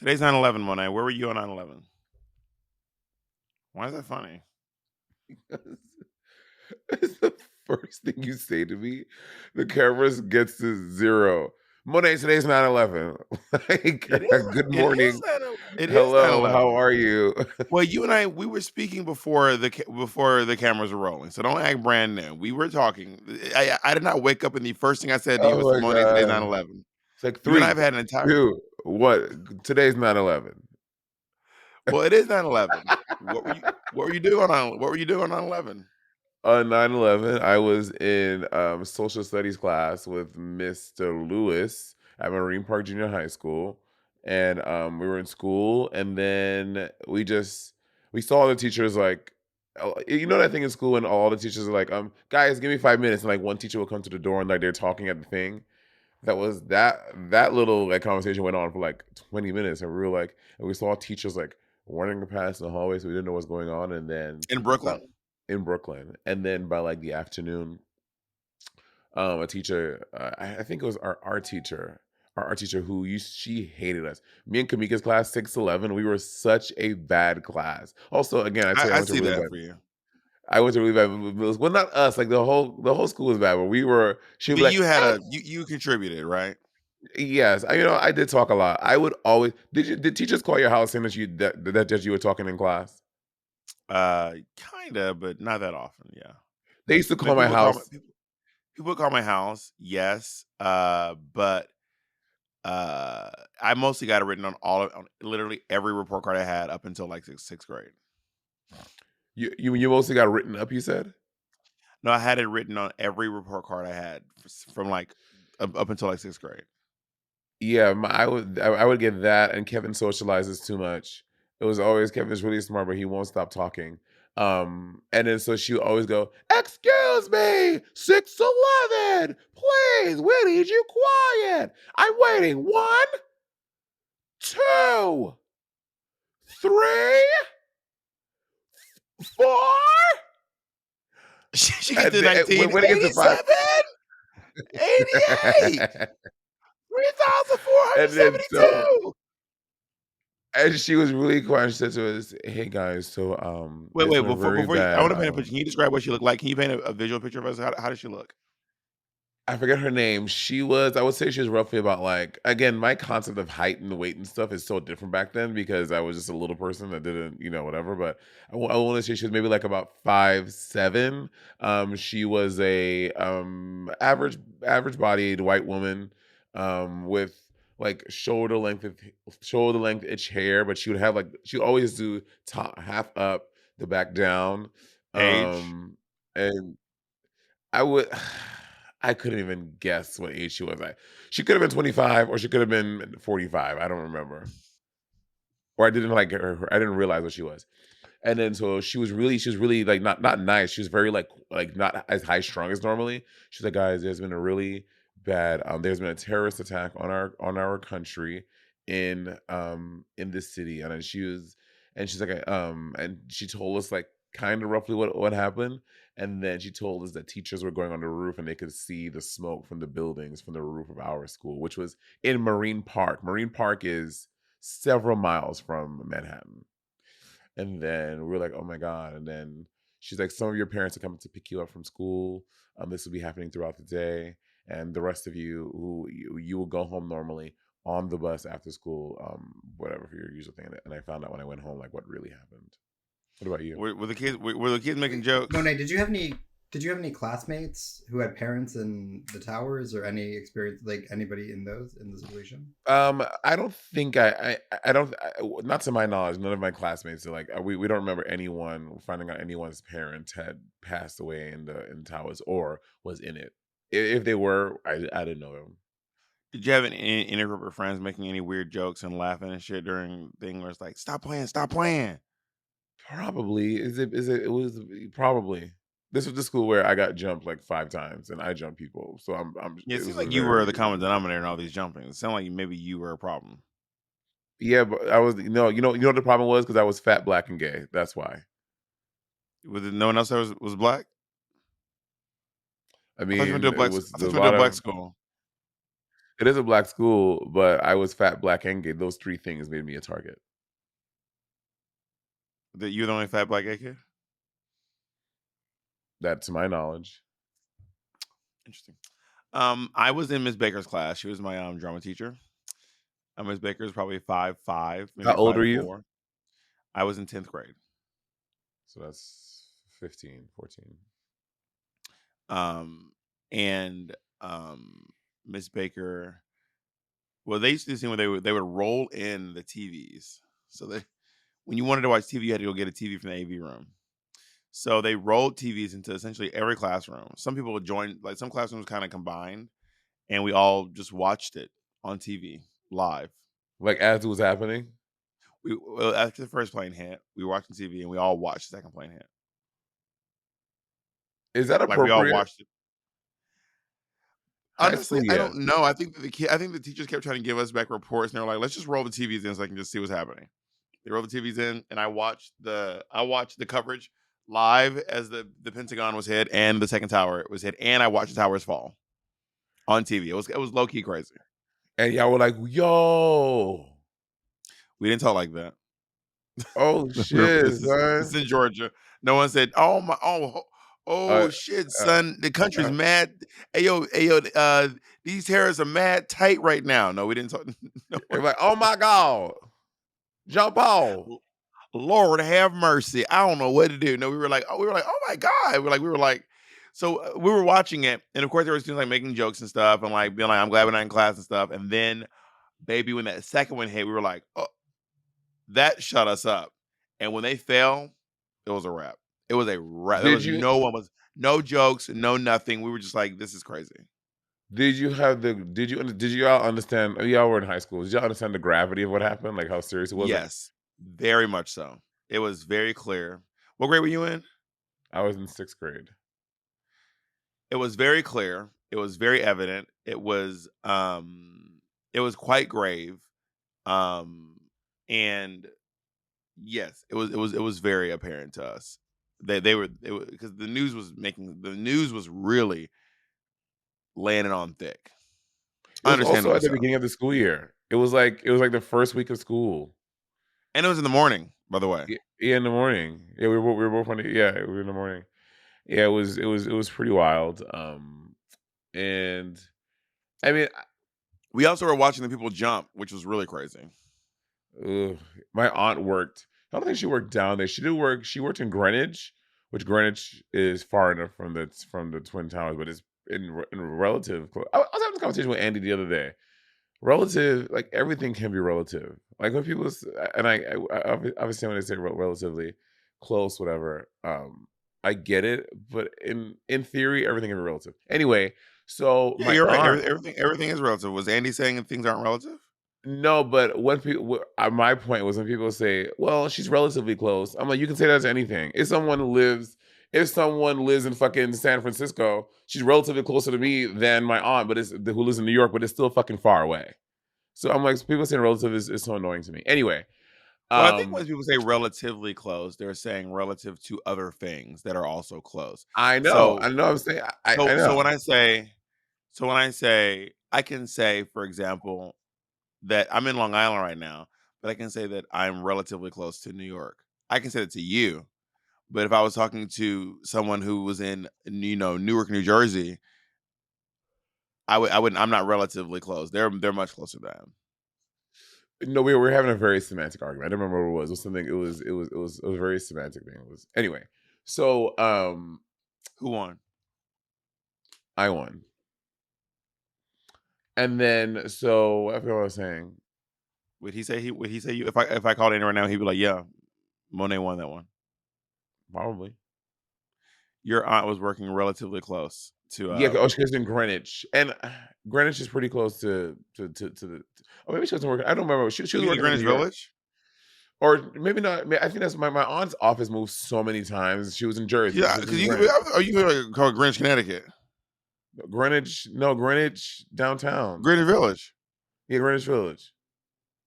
Today's 9/11, Monet. Where were you on 9/11? Why is that funny? It's the first thing you say to me. The camera gets to 0. Monet, today's 9/11. Like, It is. good It is morning. 9. It is Hello, how 9/11. are you? Well, you and I, we were speaking before the cameras were rolling, so don't act brand new. We were talking. I did not wake up and the first thing I said to you was, Oh my "Monet, today's god. 9/11." It's like You and I 3, have had an entire. 2, what? Today's 9/11. Well, it is 9/11. What were you doing on what were you doing on 9/11? On 9/11, I was in, social studies class with Mr. Lewis at Marine Park Junior High School, and, we were in school, and then we saw the teachers, like, you know that thing in school when all the teachers are like, "Guys, give me 5 minutes," and, like, one teacher will come to the door and, like, they're talking at the thing? That little, like, conversation went on for, like, 20 minutes, and we were like and we saw teachers, like, running past in the hallway, so we didn't know what's going on, and then In by Brooklyn? in Brooklyn, and then by, like, the afternoon, a teacher, I think it was our art teacher who used she hated us. Me and Kamika's class, 611, we were such a bad class. Also, again, I tell you, I see that for you. I went to really bad well, not us, like, the whole school was bad, but we were she would But be like, you had "Ex." you contributed, right? Yes, I did talk a lot. I would always did teachers call your house saying that you were talking in class? Kinda, but not that often, yeah. They used to call Like, my house. people call my house, yes, but, I mostly got it written on literally every report card I had up until, like, 6th grade. You mostly got written up, you said? No, I had it written on every report card I had from, like, up until, like, 6th grade. Yeah, I would get that, and Kevin socializes too much. It was always Kevin's really smart, but he won't stop talking. And then so she would always go, "Excuse me, 611, please, we need you quiet. I'm waiting. 1, 2, 3, 4." She gets And to then when it gets to 5. 1987, 88, And then so 3,472. and she was really quiet. She said to us, "Hey guys, so Wait, it's been very before you I bad." wanna paint a picture. Can you describe what she looked like? Can you paint a visual picture of us? How does she look? I forget her name. I would say she was roughly about, like, again, my concept of height and weight and stuff is so different back then because I was just a little person that didn't, whatever. But I want to say she was maybe like about 5'7". She was a average bodied white woman, with like shoulder length itch hair, but she would always do top half up, the back down, Age? and I would I couldn't even guess what age she was. She could have been 25 or she could have been 45. I don't remember. Or I didn't like I didn't realize what she was. And then so she was really like not nice. She was very like not as high strung as normally. She's like, guys, there's been a really bad there's been a terrorist attack on our country in this city. And then she's like and she told us like kind of roughly what happened. And then she told us that teachers were going on the roof and they could see the smoke from the buildings from the roof of our school, which was in Marine Park. Marine Park is several miles from Manhattan. And then we were like, "Oh my god!" And then she's like, "Some of your parents are coming to pick you up from school. This will be happening throughout the day, and the rest of you, you will go home normally on the bus after school, whatever for your usual thing." And I found out when I went home, like, what really happened. What about you? Were the kids making jokes? Monet, did you have any classmates who had parents in the towers or any experience like anybody in the situation? I don't think I don't not to my knowledge, none of my classmates are like we don't remember anyone finding out anyone's parents had passed away in towers or was in it. If they were, I didn't know them. Did you have any group of friends making any weird jokes and laughing and shit during thing where it's like, "Stop playing, stop playing"? Probably. It was probably. This was the school where I got jumped like 5 times and I jumped people. So I'm Yeah, it it seems was a like you were very the common denominator in all these jumpings. It sounded like maybe you were a problem. yeah, but I was no, you know what the problem was because I was fat, black, and gay. That's why. Was it no one else that was black? I I thought you went to mean, a black it s was I there thought was you a went to lot a black of school. It is a black school, but I was fat, black, and gay. Those 3 things made me a target. That you're the only fat black gay kid? That, to my knowledge. Interesting. I was in Miss Baker's class. She was my drama teacher. Miss Baker is probably 5'5", How maybe old five are you? four. I was in 10th grade. So that's 15, 14. And Miss Baker, well, they used to do this thing where they would roll in the TVs. So they, when you wanted to watch TV, you had to go get a TV from the AV room. So they rolled TVs into essentially every classroom. Some people would join, like some classrooms kind of combined, and we all just watched it on TV live. Like, as it was happening? Well, after the first plane hit, we were watching TV, and we all watched the second plane hit. Is that Like we all appropriate? watched it. High Honestly, school, I yeah. don't know. I think that I think the teachers kept trying to give us back reports, and they're like, "Let's just roll the TVs in so I can just see what's happening." They rolled the TVs in, and I watched the coverage live as the Pentagon was hit and the second tower was hit, and I watched the towers fall on TV. It was low key crazy. And y'all were like, "Yo, We didn't talk like that. oh shit, This is son." in Georgia. No one said, "Oh my, Uh, shit, uh, son, the country's uh, mad. Hey yo, these terrorists are mad tight right now." No, we didn't talk. No they're one. like, "Oh my god, Jean Paul." Lord have mercy. I don't know what to do. No, we were like, oh my god. We were like, so we were watching it, and of course there were students like making jokes and stuff, and like being like, I'm glad we're not in class and stuff. And then, baby, when that second one hit, we were like, oh, that shut us up. And when they fell, it was a wrap. It was a wrap. There Did was you no jokes, no nothing. We were just like, this is crazy. did you have the did you all understand? Y'all were in high school. Did y'all understand the gravity of what happened? Like how serious it was? Like, Yes, very much so. It was very clear. What grade were you in? I was in 6th grade. It was very clear. It was very evident. It was quite grave. Um and yes, it was very apparent to us. They were because the news was really laying it on thick. It was also Understandably at the so. beginning of the school year. It was like the first week of school. And it was in the morning, by the way. Yeah, in the morning. Yeah, we were both on the, yeah, we were in the morning. Yeah, it was pretty wild. And I mean, We also were watching the people jump, which was really crazy. ugh, my aunt worked. I don't think she worked down there. She did work. She worked in Greenwich, which Greenwich is far enough from the Twin Towers, but it's in relative. I was having this conversation with Andy the other day. Relative, like everything can be relative. Like when people and obviously when they say relatively close, whatever. I get it, but in theory, everything can be relative. Anyway, so Yeah, my you're right. aunt. Everything is relative. Was Andy saying things aren't relative? No, but when people, my point was when people say, "Well, she's relatively close," I'm like, you can say that to anything. If someone lives in fucking San Francisco, she's relatively closer to me than my aunt, but who lives in New York, but it's still fucking far away. So I'm like, people saying relative is so annoying to me. Anyway, Well, I think when um, people say relatively close, they're saying relative to other things that are also close. I know, So I know. I'm saying, I so know. when I say I can say, for example, that I'm in Long Island right now, but I can say that I'm relatively close to New York. I can say that to you, but if I was talking to someone who was in Newark, New Jersey, I wouldn't. I'm not relatively close. They're much closer than I am. No, we were having a very semantic argument. I don't remember what it was. It was something. It was a very semantic thing. It was anyway. So Who won? I won. And then, so I forgot what I was saying. Would he say Would he say you? If I called in right now, he'd be like, "Yeah, Monet won that one." Probably. Your aunt was working relatively close to Yeah, oh, she was in Greenwich, and Greenwich is pretty close to the. Oh, maybe she wasn't working. I don't remember. She was you mean working in Greenwich New York, Village? or maybe not. I think that's my aunt's office moved so many times. She was in Jersey. Yeah, She was because in you could be. Greenwich. Are you like called Greenwich, Connecticut? Greenwich, no, Greenwich downtown. Greenwich Village. Yeah, Greenwich Village.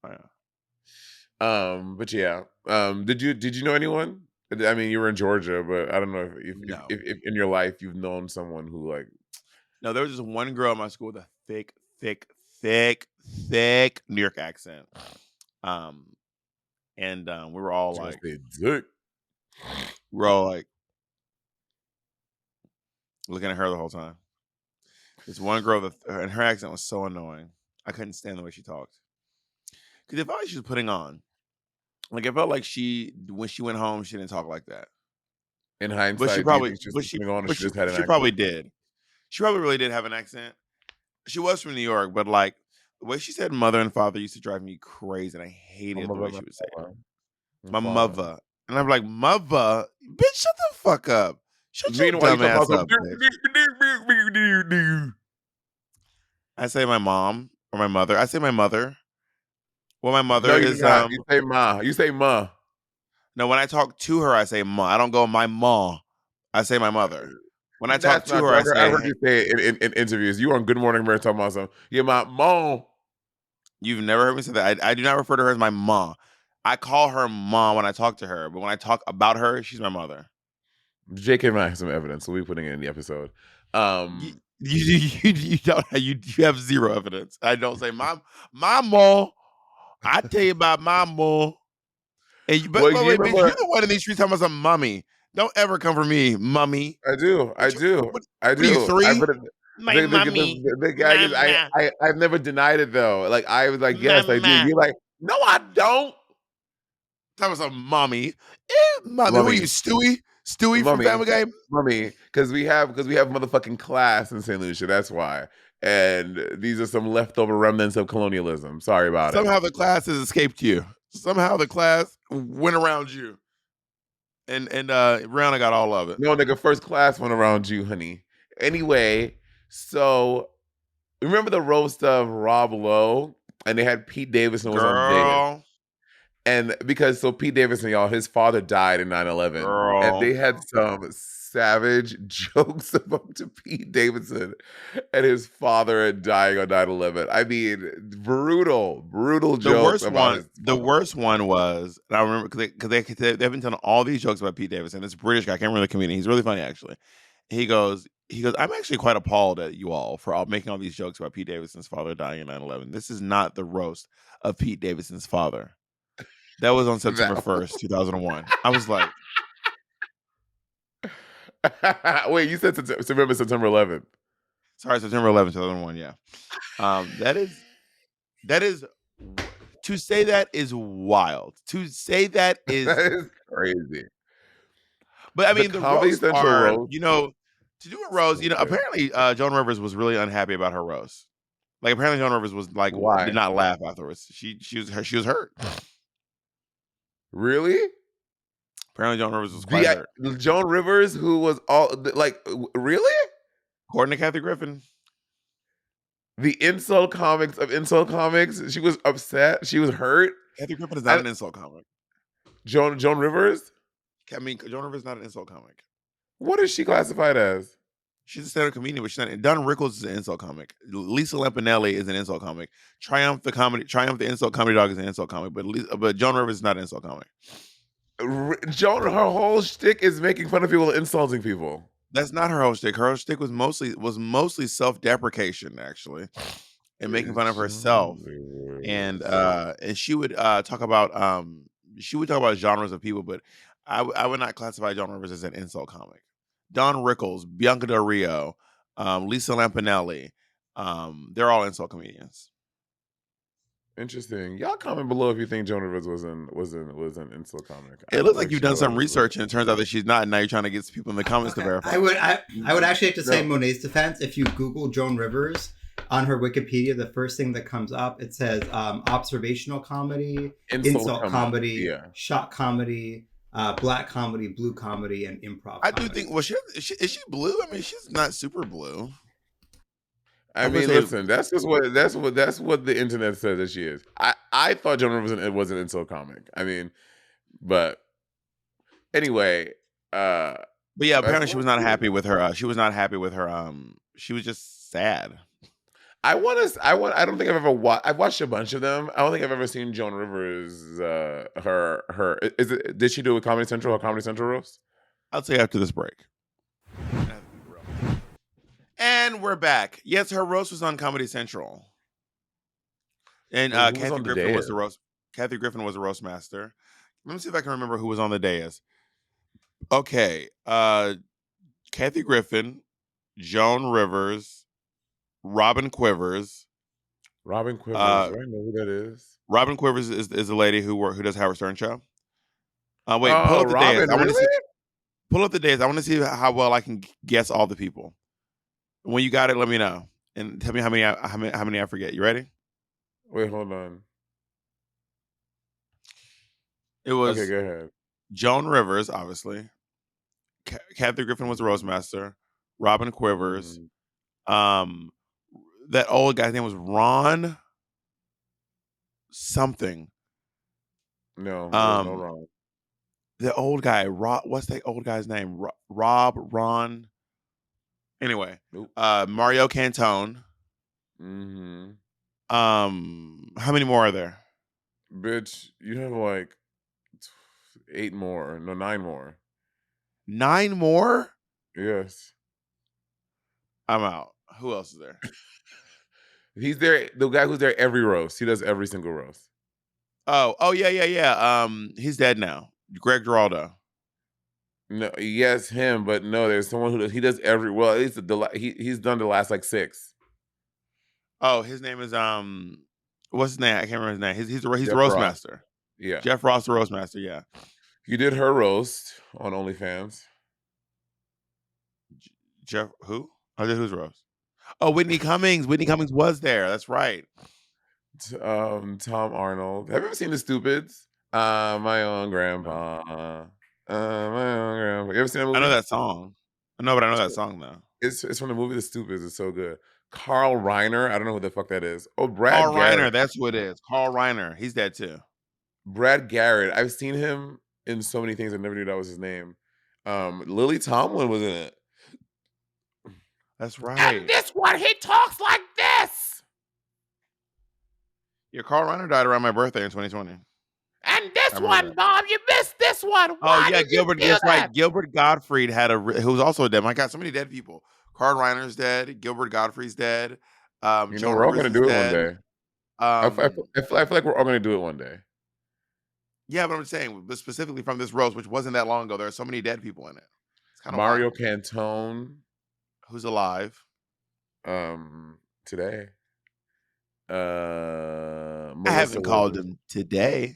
Oh, yeah. But yeah. Did you know anyone? I mean, you were in Georgia, but I don't know No, if in your life you've known someone who like. no. There was just one girl in my school with a thick, thick, thick New York accent. And we were all Just like, say dick. looking at her the whole time. This one girl and her accent was so annoying. I couldn't stand the way she talked because it felt like she was putting on. Like it felt like when she went home, she didn't talk like that. In But she hindsight, do you probably, think she was putting on, or she just had an she probably accent? did. She probably really did have an accent. She was from New York, but like the way she said mother and father used to drive me crazy, and I My hated the way mother, she would say it. my My father. mother, and I'm like, mother, bitch, shut the fuck up. Shut your Meanwhile, you dumb come ass out up, bitch. I say my mom or my mother. I say my mother. Well, my No, mother you do is not. You say ma. You say ma. no. When I talk to her, I say ma. I don't go my ma. I say my mother. When I talk That's to not her, true. I I've say, heard hey, you say it in interviews. You on Good Morning America talking about something. Yeah, my mom. you've never heard me say that. I do not refer to her as my ma. I call her mom when I talk to her, but when I talk about her, she's my mother. Jake and I have some evidence, so we'll be putting it in the episode. You don't you have zero evidence. I don't say my mom. I tell you about my mom. And Well, but you wait, bitch, you're remember? the one in these streets talking about some mommy. Don't ever come for me, mummy. I do. I What you do. what, I what are you do. I 3? put it. My mummy. The gag is Mama. I've never denied it though. Like I was like, yes, I do. Mama. You're like, no, I don't. Talking about some mommy. Mommy. Who are you, Mummy, Stewie? Stewie from mummy, Family Guy? mummy, because we have motherfucking class in St. Lucia. That's why. And these are some leftover remnants of colonialism. Sorry about it. Somehow the class has escaped you. Somehow the class went around you. And Rihanna got all of it. No, nigga, first class went around you, honey. Anyway, so remember the roast of Rob Lowe? And they had Pete Davidson was on Dais. Girl. And because so Pete Davidson, y'all, his father died in 9/11. And Girl. they had some savage jokes about to Pete Davidson and his father dying on 9/11. I mean, brutal jokes about his The father. worst one was, and I remember because they've been telling all these jokes about Pete Davidson. This British guy, I can't remember the comedian. He's really funny actually. He goes, I'm actually quite appalled at you all for all making all these jokes about Pete Davidson's father dying in 9/11. This is not the roast of Pete Davidson's father. That was on September That 1st, 2001. I was like, Wait, you said September 11th. sorry, September 11th, 2001. Yeah. That is to say that is wild. To say that That is, is crazy. but I The mean, the Comedy roasts Central are, roast, to do a roast, stupid. apparently Joan Rivers was really unhappy about her roast. Like apparently Joan Rivers was like did Why? not laugh afterwards. She was hurt. Really? Apparently Joan Rivers was quite hurt. Joan Rivers, who was really According to Kathy Griffin, the insult comics of insult comics, she was upset. She was hurt. Kathy Griffin is not And an insult comic. Joan Rivers, I mean, Joan Rivers is not an insult comic. what is she classified as? She's a stand-up comedian, but she's not. Don Rickles is an insult comic. Lisa Lampanelli is an insult comic. Triumph the insult comedy dog is an insult comic, but Joan Rivers is not an insult comic. Joan, her whole shtick is making fun of people and insulting people. That's not her whole shtick. Her whole shtick was mostly self-deprecation, actually, and making fun of Joan herself. And Rivers. she would talk about genres of people, but I would not classify Joan Rivers as an insult comic. Don Rickles, Bianca Del Rio, Lisa Lampanelli, they're all insult comedians. Interesting. Y'all comment below if you think Joan Rivers was an insult comic. I It feel looks like like you've she done thought some it was research, and it turns out that she's not. And now you're trying to get people in the comments to Okay, verify. I would actually have to say No. Monet's defense. If you Google Joan Rivers on her Wikipedia, the first thing that comes up it says observational comedy, insult comedy, Yeah. shock comedy, black comedy, blue comedy, and improv. I do comedy. think. Well, is she blue? I mean, she's not super blue. I I'm gonna mean, say listen, that's what the internet says that she is. I thought Joan Rivers was an insult comic. I mean, but anyway, But yeah, that's apparently she what was not happy with her. She was not happy with her. She was just sad. I don't think I've ever watched. I've watched a bunch of them. I don't think I've ever seen Joan Rivers. Her is it? Did she do a Comedy Central or Comedy Central roast? I'll say after this break. And we're back. Yes, her roast was on Comedy Central. And Who was on the dais? Kathy Griffin was a roast master. Let me see if I can remember who was on the dais. Okay. Kathy Griffin, Joan Rivers, Robin Quivers. Robin Quivers. Uh Do I know who that is? Robin Quivers is the lady who does Howard Stern show. Wait, pull Oh, up the dais. Robin, I want to really? see. Pull up the dais. I want to see how well I can guess all the people. When you got it, let me know and tell me how many I forget. You ready? Wait, hold on. It Okay, was go ahead. Joan Rivers, obviously. Kathy Griffin was the roast master. Robin Quivers. Mhm. Um, that old guy's name was Ron something. No, there was no Um, wrong. the old guy. What's that old guy's name? Rob. Ron. Anyway, Nope. Mario Cantone. Mm-hmm. How many more are there? Bitch, you have like 8 more. No, 9 more. 9 more? Yes. I'm out. Who else is there? He's there. The guy who's there every roast. He does every single roast. Oh yeah. He's dead now. Greg Giraldo. No, yes, him, but no, there's someone who does. He does every. Well, at least he's done the last like 6. Oh, his name is what's his name? I can't remember his name. He's the Jeff roast Ross. master. Yeah, Jeff Ross, the roast master. Yeah. he did her roast on OnlyFans. Jeff who? Oh, who's roast? Oh, Whitney Cummings. Whitney Cummings was there. That's right. Tom Arnold. Have you ever seen The Stupids? My own No. grandpa. My own grandpa. You ever seen that I know movie? that song. No, but I know that song though. It's from the movie The Stupids. It's so good. Carl Reiner. I don't know who the fuck that is. Oh, Carl Brad Reiner, Garrett. that's who it is. Carl Reiner. He's dead too. Brad Garrett. I've seen him in so many things. I never knew that was his name. Lily Tomlin was in it. That's And right. this one, he talks like this. Yeah, Carl Reiner died around my birthday in 2020. And I this remember one, that. Bob, you missed this one. Oh Why yeah, did you Gilbert. do That's that? right. Gilbert Gottfried who was also dead. My God, so many dead people. Carl Reiner's dead. Gilbert Gottfried's dead. You know, Joan we're all Rivers gonna is do it one dead. day. I feel like we're all gonna do it one day. Yeah, but I'm saying, but specifically from this roast, which wasn't that long ago, there are so many dead people in it. It's kind of Mario wild. Cantone, Who's alive? today. I Melissa haven't called Rivers, him today.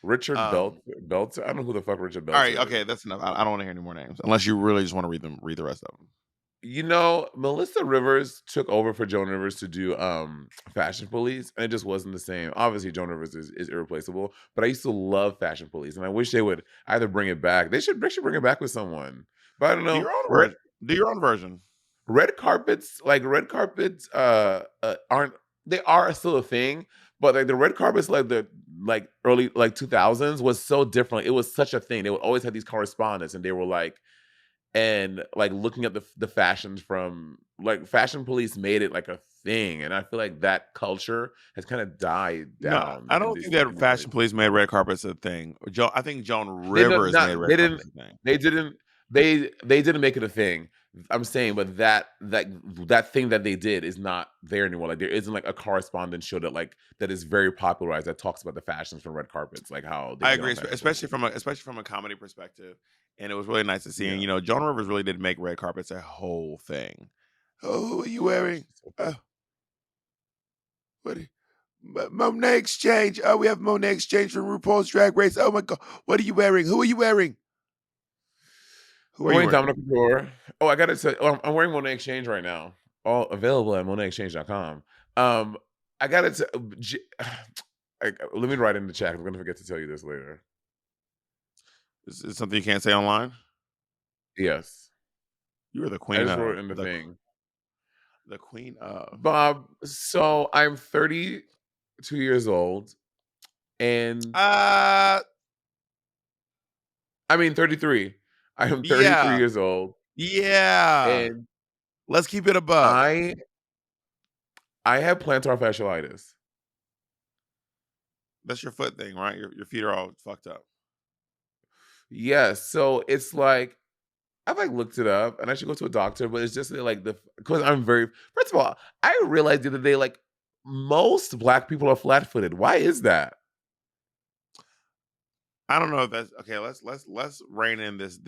Richard Um, Belzer. I don't know who the fuck Richard all right, Belzer okay, is. that's enough. I don't want to hear any more names unless you really just want to read the rest of them. You know, Melissa Rivers took over for Joan Rivers to do Fashion Police, and it just wasn't the same. Obviously, Joan Rivers is irreplaceable, but I used to love Fashion Police, and I wish they would either bring it back. They should bring it back with someone. But I don't Do know. your own version. Do your own version. Red carpets aren't, they are still a thing, but like the red carpets like the like early like 2000s was so different. It was such a thing. They would always have these correspondents, and they were like, and like looking at the fashions from like Fashion Police made it like a thing, and I feel like that culture has kind of died No, down I in don't this think that in these Fashion days. Police made red carpets a thing. I think Joan They no, Rivers made not red carpets a thing. they didn't they didn't make it a thing. I'm saying, but that thing that they did is not there anymore. Like there isn't like a correspondent show that is very popularized that talks about the fashions from red carpets, like how they I did agree, on Fashion especially Police. from a comedy perspective, and it was really nice to see. And Yeah. Joan Rivers really did make red carpets a whole thing. Oh, who are you wearing? What? Monet Exchange. Oh, we have Monet Exchange from RuPaul's Drag Race. Oh my God, what are you wearing? Who are you wearing? Who are I'm you wearing wearing? Dominic Couture. Oh, I gotta say, I'm wearing Monet Exchange right now. All available at MonetExchange.com. I gotta say, let me write in the chat. I'm gonna forget to tell you this later. Is it something you can't say online? Yes, You are the I queen just wrote of it in the thing. the queen of. Bob, so I'm 32 years old, and Uh, I mean 33. I am 33 yeah, years old, yeah. and Let's keep it a buck. I I have plantar fasciitis. That's your foot thing, right? Your feet are all fucked up. Yes, so it's like I've like looked it up, and I should go to a doctor, but it's just that, like because I'm very. First of all, I realized the other day, like most black people are flat-footed. Why is that? I don't know if that's okay. Let's rein in this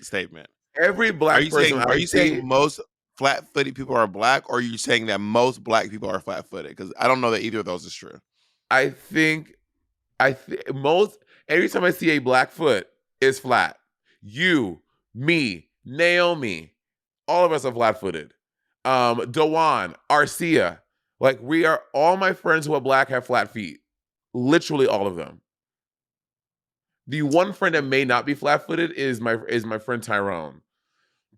statement. Every black person Are I you see, saying most flat-footed people are black, or are you saying that most black people are flat-footed? Because I don't know that either of those is true. I think most every time I see a black foot, it's flat. You, me, Naomi, all of us are flat-footed. Dewan, Arcia, like we are all my friends who are black have flat feet. Literally all of them. The one friend that may not be flat-footed is my friend Tyrone.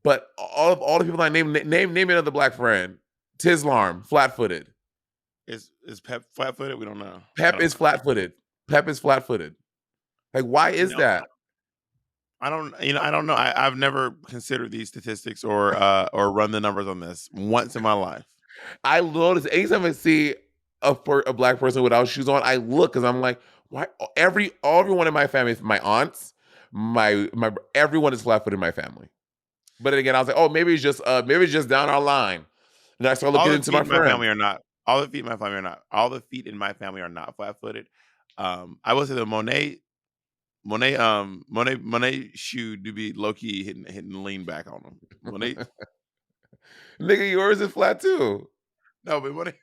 But all the people I name another black friend. Tislarm, flat-footed. Is Pep flat-footed? We don't know. Pep is flat-footed. Pep is flat-footed. Like, why is No, that? I don't. I don't know. I've never considered these statistics or run the numbers on this once in my life. I notice anytime I see a black person without shoes on, I look because I'm like, why? Everyone in my family, my aunts, my everyone is flat-footed in my family. But then again, I was like, oh, maybe it's just down our line. And I started All looking the into feet my in my friends. family are not. All the feet in my family are not. All the feet in my family are not flat-footed. I will say the Monet shoe do be low key hitting lean back on them. Monet, Nigga, yours is flat too. no, but Monet,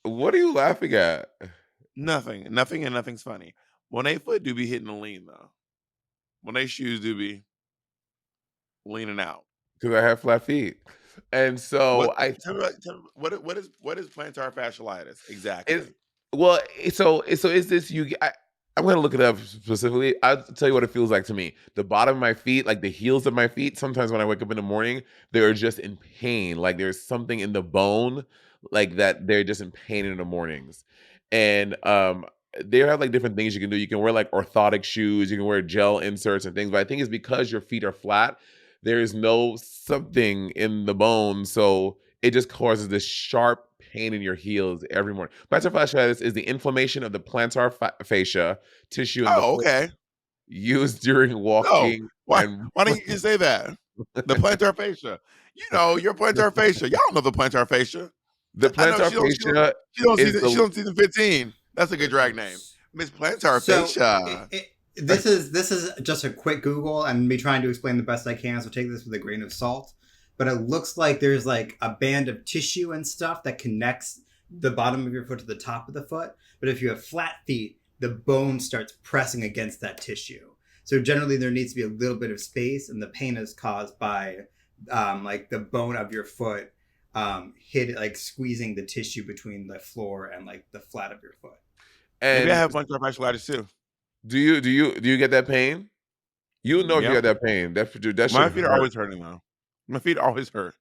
What are you laughing at? nothing, and nothing's funny. Monet foot do be hitting the lean though. Monet shoes do be leaning out. Because I have flat feet. And What? so Tell me what is plantar fasciitis it's exactly? well, so is this I'm gonna look it up specifically. I'll tell you what it feels like to me. The bottom of my feet, like the heels of my feet, sometimes when I wake up in the morning, they're just in pain. Like there's something in the bone, like that they're just in pain in the mornings. And they have like different things you can do. You can wear like orthotic shoes, you can wear gel inserts and things, but I think it's because your feet are flat, there is no something in the bone. So it just causes this sharp pain in your heels every morning. Plantar fasciitis is the inflammation of the plantar fascia tissue in the Oh, foot okay. used during No, walking and why don't you just say that? The plantar fascia. You know your plantar fascia. Y'all know the plantar fascia. the I know plantar fascia she don't is season she the don't season 15. That's a good drag name, Miss Plantar So Fascia. this is just a quick Google and me trying to explain the best I can. So take this with a grain of salt. But it looks like there's like a band of tissue and stuff that connects the bottom of your foot to the top of the foot. But if you have flat feet, the bone starts pressing against that tissue. So generally there needs to be a little bit of space, and the pain is caused by like the bone of your foot hit like squeezing the tissue between the floor and like the flat of your foot. Maybe I and have plantar fasciitis too. do you get that pain? You know if you Yep. got that pain. That should My feet are hurt. always hurting though. My feet always hurt.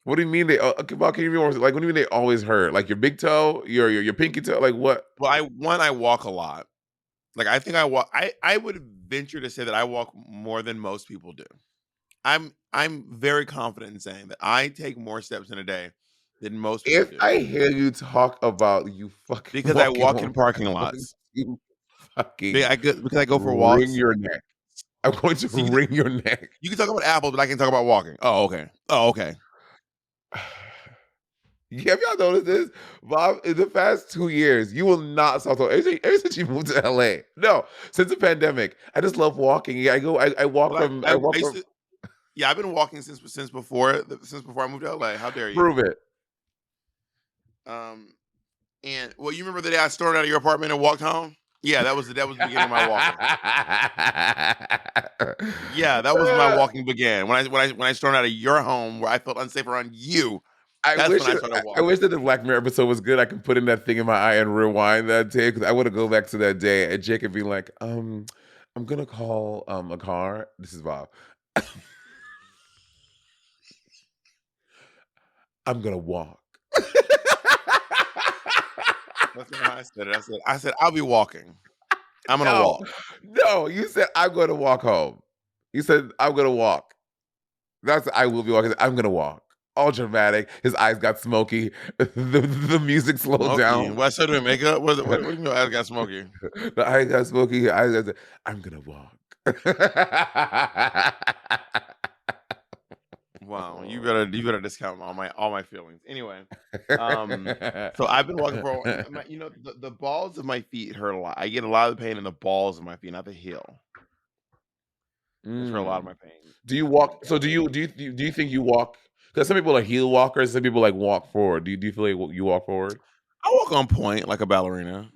What do you mean they? Okay, well, can you be more like? What do you mean they always hurt? Like your big toe, your pinky toe, like what? Well, I walk a lot. Like I think I walk. I would venture to say that I walk more than most people do. I'm very confident in saying that I take more steps in a day than most people If do I hear you talk about you fucking because I walking walk home, in parking I'm going lots. to fucking Because I go for wring walks. your neck. I'm going to See, wring your neck. you can talk about apples, but I can talk about walking. Oh, okay. Oh, okay. Have y'all noticed this? Bob, in the past 2 years, you will not stop talking. Ever since you moved to LA. No, since the pandemic. I just love walking. I walk Well, from I used to. Yeah, I've been walking since before I moved to LA. How dare you? prove it. Um, and well, you remember the day I stormed out of your apartment and walked home? Yeah, that was the beginning of my walking. Yeah, that was when my walking began. When I stormed out of your home where I felt unsafe around you. That's when I started I walking. wish that the Black Mirror episode was good. I could put in that thing in my eye and rewind that day because I want to go back to that day and Jake could be like, I'm gonna call a car. This is Bob. I'm gonna walk. That's not how I said it. I said I'll be walking. I'm gonna No, walk. no, you said I'm gonna walk home. You said I'm gonna walk. That's I will be walking. I'm gonna walk. All dramatic. His eyes got smoky. The music slowed Smoky. down. What I started doing makeup? What do you mean I got smoky? The eyes got smoky. I'm gonna walk. Wow, you better discount all my feelings. Anyway, so I've been walking for the balls of my feet hurt a lot. I get a lot of the pain in the balls of my feet, not the heel. That's where a lot of Mm. my pain Do you comes from. walk? So do you think you walk? Because some people are heel walkers. Some people like walk forward. Do you feel like you walk forward? I walk on point like a ballerina.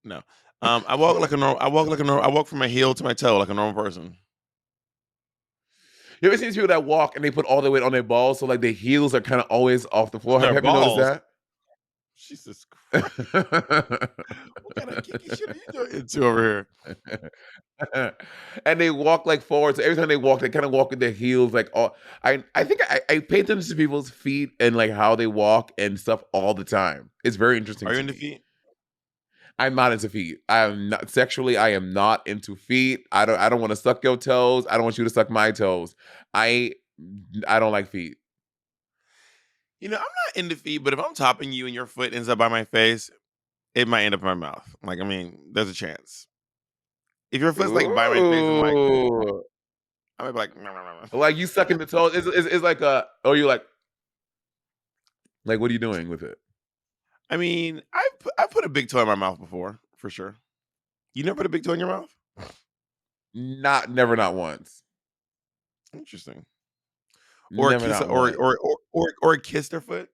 No, I walk like a normal. I walk like a normal. I walk from my heel to my toe like a normal person. You ever seen these people that walk and they put all their weight on their balls, so like their heels are kind of always off the floor? Have, Their have you noticed balls. that? Jesus Christ! What kind of kinky shit are you doing into over here? And they walk like forward. So every time they walk, they kind of walk with their heels like all. I think I pay attention to people's feet and like how they walk and stuff all the time. It's very interesting Are you to into me. feet? I'm not into feet. I am not sexually. I am not into feet. I don't want to suck your toes. I don't want you to suck my toes. I I don't like feet. I'm not into feet, but if I'm topping you and your foot ends up by my face, it might end up in my mouth. Like, I mean, there's a chance. If your foot's like by my face, Ooh, I might be like, "Meow, meow, meow, meow." like you sucking the toes. It's like a. Oh, you like what are you doing with it? I mean, I put a big toe in my mouth before, for sure. You never put a big toe in your mouth? Never, not once. Interesting. Or a Never, kiss, not once. or kiss their foot.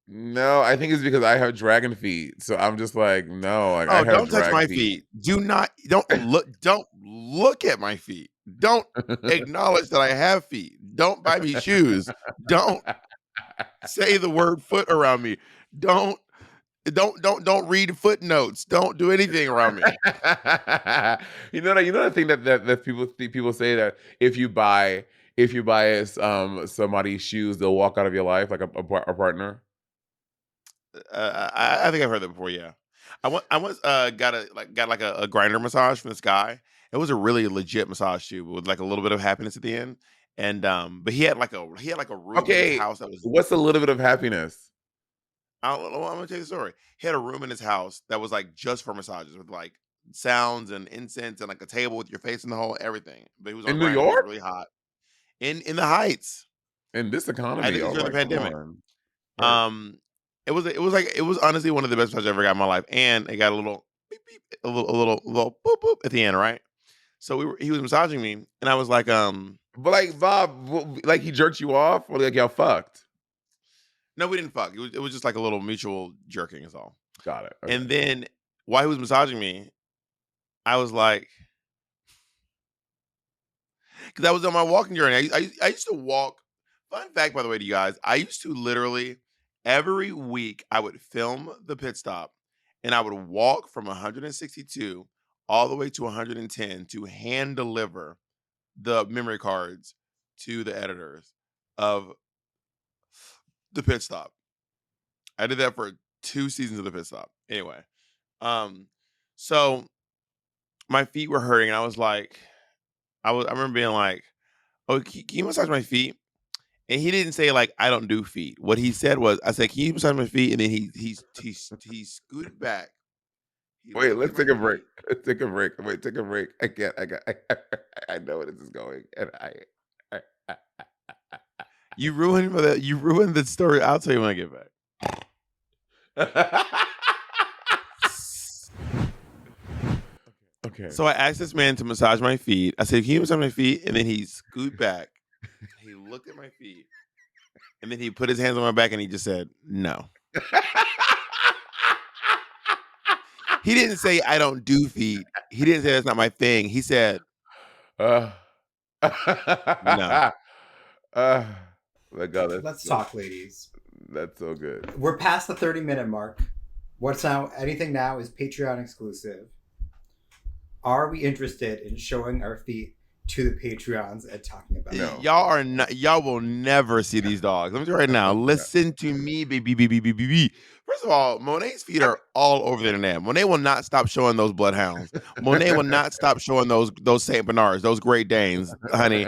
No, I think it's because I have dragon feet. So I'm just like, no, like I Oh, have don't touch drag my feet. feet. Don't look at my feet. Don't acknowledge that I have feet. Don't buy me shoes. Don't say the word foot around me. Don't don't read footnotes. Don't do anything around me. You know the thing that people say that if you buy somebody's shoes, they'll walk out of your life like a partner. I think I've heard that before. Yeah, I once got like a grinder massage from this guy. It was a really legit massage too, with like a little bit of happiness at the end. And but he had like a room in his Okay, house that was. what's a little bit of happiness? I'm gonna tell you the story. He had a room in his house that was like just for massages, with like sounds and incense and like a table with your face in the hole, everything. But he was on In New grinder. He was York? really hot in the Heights. In this I economy? think it was All during the right, come pandemic. on. Work. Um, it was honestly one of the best massages I ever got in my life, and it got a little beep beep, a little boop boop at the end, right? So he was massaging me, and I was like, But like Bob, like he jerked you off, or like y'all fucked? no, we didn't fuck. It was just like a little mutual jerking, is all. Got it. Okay. And then while he was massaging me, I was like, because I was on my walking journey. I used to walk. Fun fact, by the way, to you guys, I used to literally every week I would film the pit stop, and I would walk from 162 all the way to 110 to hand deliver the memory cards to the editors of the pit stop. I did that for 2 seasons of the pit stop. Anyway, um, so my feet were hurting, and I was like, I remember being like, "Oh, can you massage my feet?" And he didn't say like I don't do feet. What he said was, I said, "Can you massage my feet?" And then he scooted back. He Wait, looked at let's my take a break. feet. Let's take a break. Wait, take a break. I can't. I know where this is going, and I You ruined that. You ruined the story. I'll tell you when I get back. Okay. So I asked this man to massage my feet. I said, "Can you massage my feet?" And then he scooted back. He looked at my feet, and then he put his hands on my back, and he just said, "No." He didn't say I don't do feet. He didn't say that's not my thing. He said, uh, "No." uh, my God, Let's talk, ladies. that's so good. We're past the 30-minute mark. Anything now is Patreon exclusive. Are we interested in showing our feet to the Patreons and talking about No. it? Y'all are not. Y'all will never see these dogs. Let me tell you right now. Listen to me, baby. First of all, Monet's feet are all over the internet. Monet will not stop showing those bloodhounds. Monet will not stop showing those Saint Bernards, those Great Danes, honey.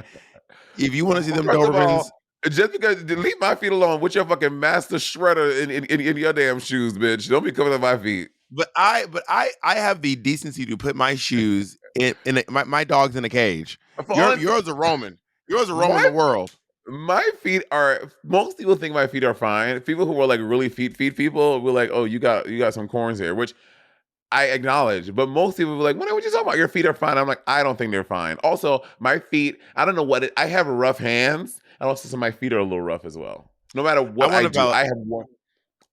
If you want to see them First of Dobermans, all, just because leave my feet alone with your fucking master shredder in your damn shoes, bitch. Don't be coming at my feet. but I have the decency to put my shoes in my dogs in a cage. For all Yours are Roman. Yours are Roman my the world. my feet are. Most people think my feet are fine. People who are like really feet people will like, oh, you got some corns here, which I acknowledge. But most people will like, what are you talking about? Your feet are fine. I'm like, I don't think they're fine. Also, my feet, I don't know what I have rough hands, and also so my feet are a little rough as well. No matter I what want I to do, validate.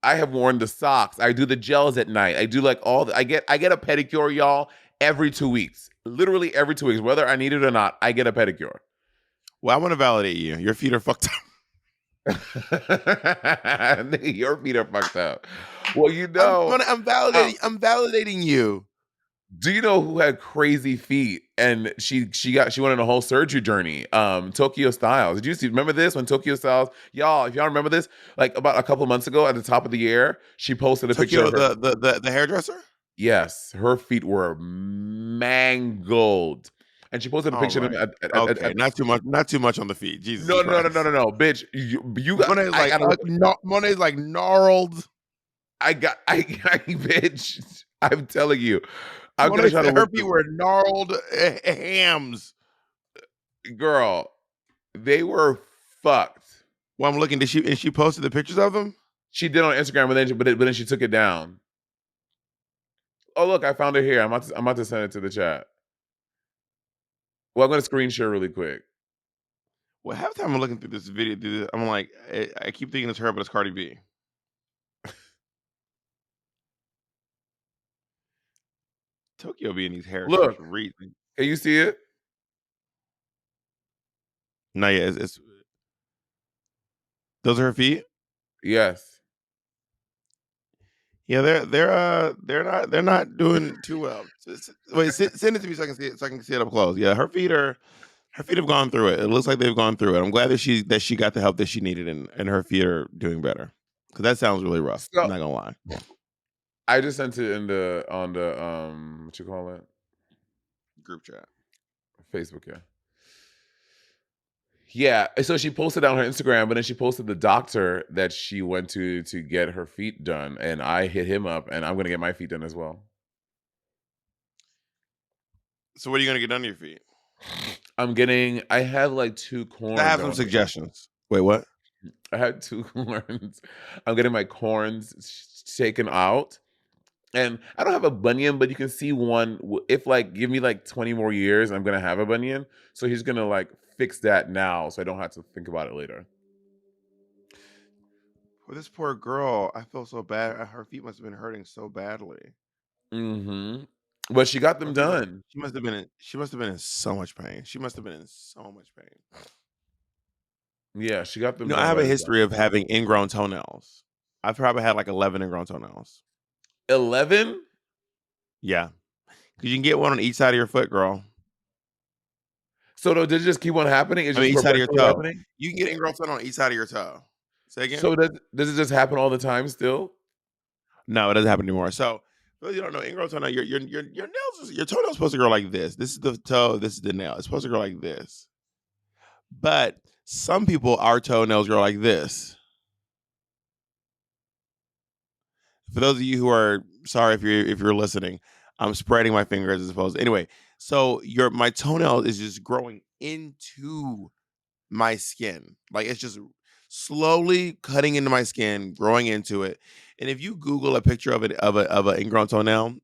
I have worn the socks. I do the gels at night. I do like I get a pedicure, y'all, every 2 weeks. Literally every 2 weeks, whether I need it or not. I get a pedicure. Well, I want to validate you. Your feet are fucked up. Nigga, your feet are fucked up. Well, I'm uh, validating. I'm validating you. do you know who had crazy feet and she went on a whole surgery journey? Tokyo Styles. Did you remember this when Tokyo Styles, y'all, if y'all remember this, like about a couple months ago at the top of the year, she posted a picture Tokyo, of her. the hairdresser. Yes, her feet were mangled. And she posted a All picture of right. them Okay. Not too much. Not too much on the feet. Jesus no, no, no, no, Christ. no, no, bitch. You got Monet's I like gotta Monet's like gnarled. bitch. I'm telling you. I'm gonna Monet try to said her look feet were gnarled hams. girl. They were fucked. Well, I'm looking. She posted the pictures of them? She did on Instagram, but then she took it down. Oh look, I found it here. I'm about to send it to the chat. Well, I'm gonna screen share really quick. Well, half the time I'm looking through this video, I'm like, I keep thinking it's her, but it's Cardi B. Tokyo be in these hair shit Look, for reason. can you see it? No, yeah, it's those are her feet. Yes. Yeah, they're not doing too well. Wait, send it to me so I can see it up close. Yeah, her feet have gone through it. It looks like they've gone through it. I'm glad that she got the help that she needed and her feet are doing better. Because that sounds really rough. I'm So not gonna lie. I just sent it on the what you call it? Group chat. Facebook, yeah. Yeah. So she posted on her Instagram, but then she posted the doctor that she went to get her feet done. And I hit him up and I'm gonna get my feet done as well. So what are you gonna get done to your feet? I have like two I corns have I some want to suggestions. Wait, what? I had two corns. I'm getting my corns taken out. And I don't have a bunion, but you can see one. If like give me like 20 more years, I'm gonna have a bunion. So he's gonna like fix that now, so I don't have to think about it later. For this poor girl, I feel so bad. Her feet must have been hurting so badly. Mm-hmm. But she got Her them feet must done. she must have been in so much pain. She must have been in so much pain. Yeah, she got You them know, I done have by a the history of doctor. having ingrown toenails. I've probably had like 11 ingrown toenails. 11? Yeah. Because you can get one on each side of your foot, girl. So did it just keep on happening? It's I mean, just each side of your perpetually toe. happening? You can get ingrown toenail on each side of your toe. Say again? So does it just happen all the time still? No, it doesn't happen anymore. So, for those you don't know, ingrown toenail, your nails, your toenail's supposed to grow like this. This is the toe, this is the nail. It's supposed to grow like this. But some people, our toenails grow like this. For those of you who are sorry if you're listening, I'm spreading my fingers as opposed. Anyway, so my toenail is just growing into my skin. Like it's just slowly cutting into my skin, growing into it. And if you Google a picture of an ingrown toenail,